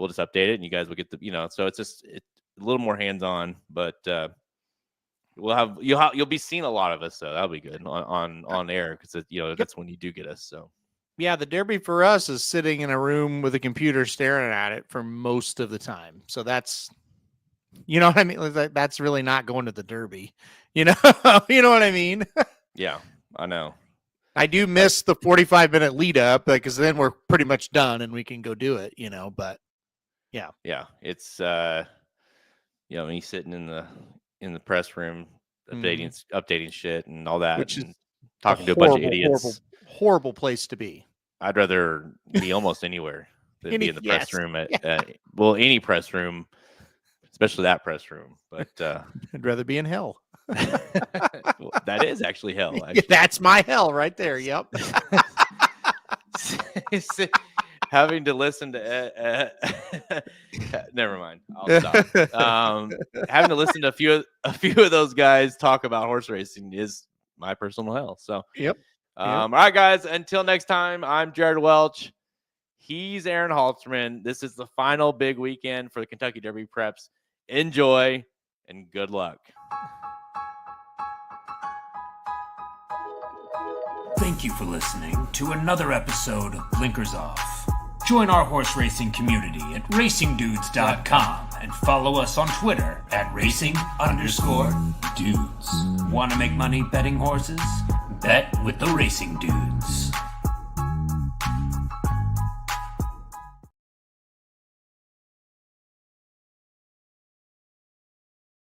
just update it and you guys will get so it's a little more hands-on, but you'll be seeing a lot of us, so that'll be good on air, because that's when you do get us. So yeah, the Derby for us is sitting in a room with a computer staring at it for most of the time. So that's, what I mean? That's really not going to the Derby, you know what I mean? Yeah, I know. I do miss the 45-minute lead up, because then we're pretty much done and we can go do it, but yeah. Yeah. It's, when you're sitting in the press room, updating shit and all that, which is talking to a bunch of idiots. Horrible place to be. I'd rather be almost anywhere than be in the press room at any press room, especially that press room. But I'd rather be in hell. Well, that is actually hell. Actually. Yeah, that's my hell right there. Yep. Having to listen to never mind. I'll stop. Having to listen to a few of those guys talk about horse racing is my personal hell. So yep. All right, guys. Until next time, I'm Jared Welch. He's Aaron Halterman. This is the final big weekend for the Kentucky Derby preps. Enjoy and good luck. Thank you for listening to another episode of Blinkers Off. Join our horse racing community at racingdudes.com and follow us on Twitter at racing_dudes. Want to make money betting horses? Bet with the Racing Dudes.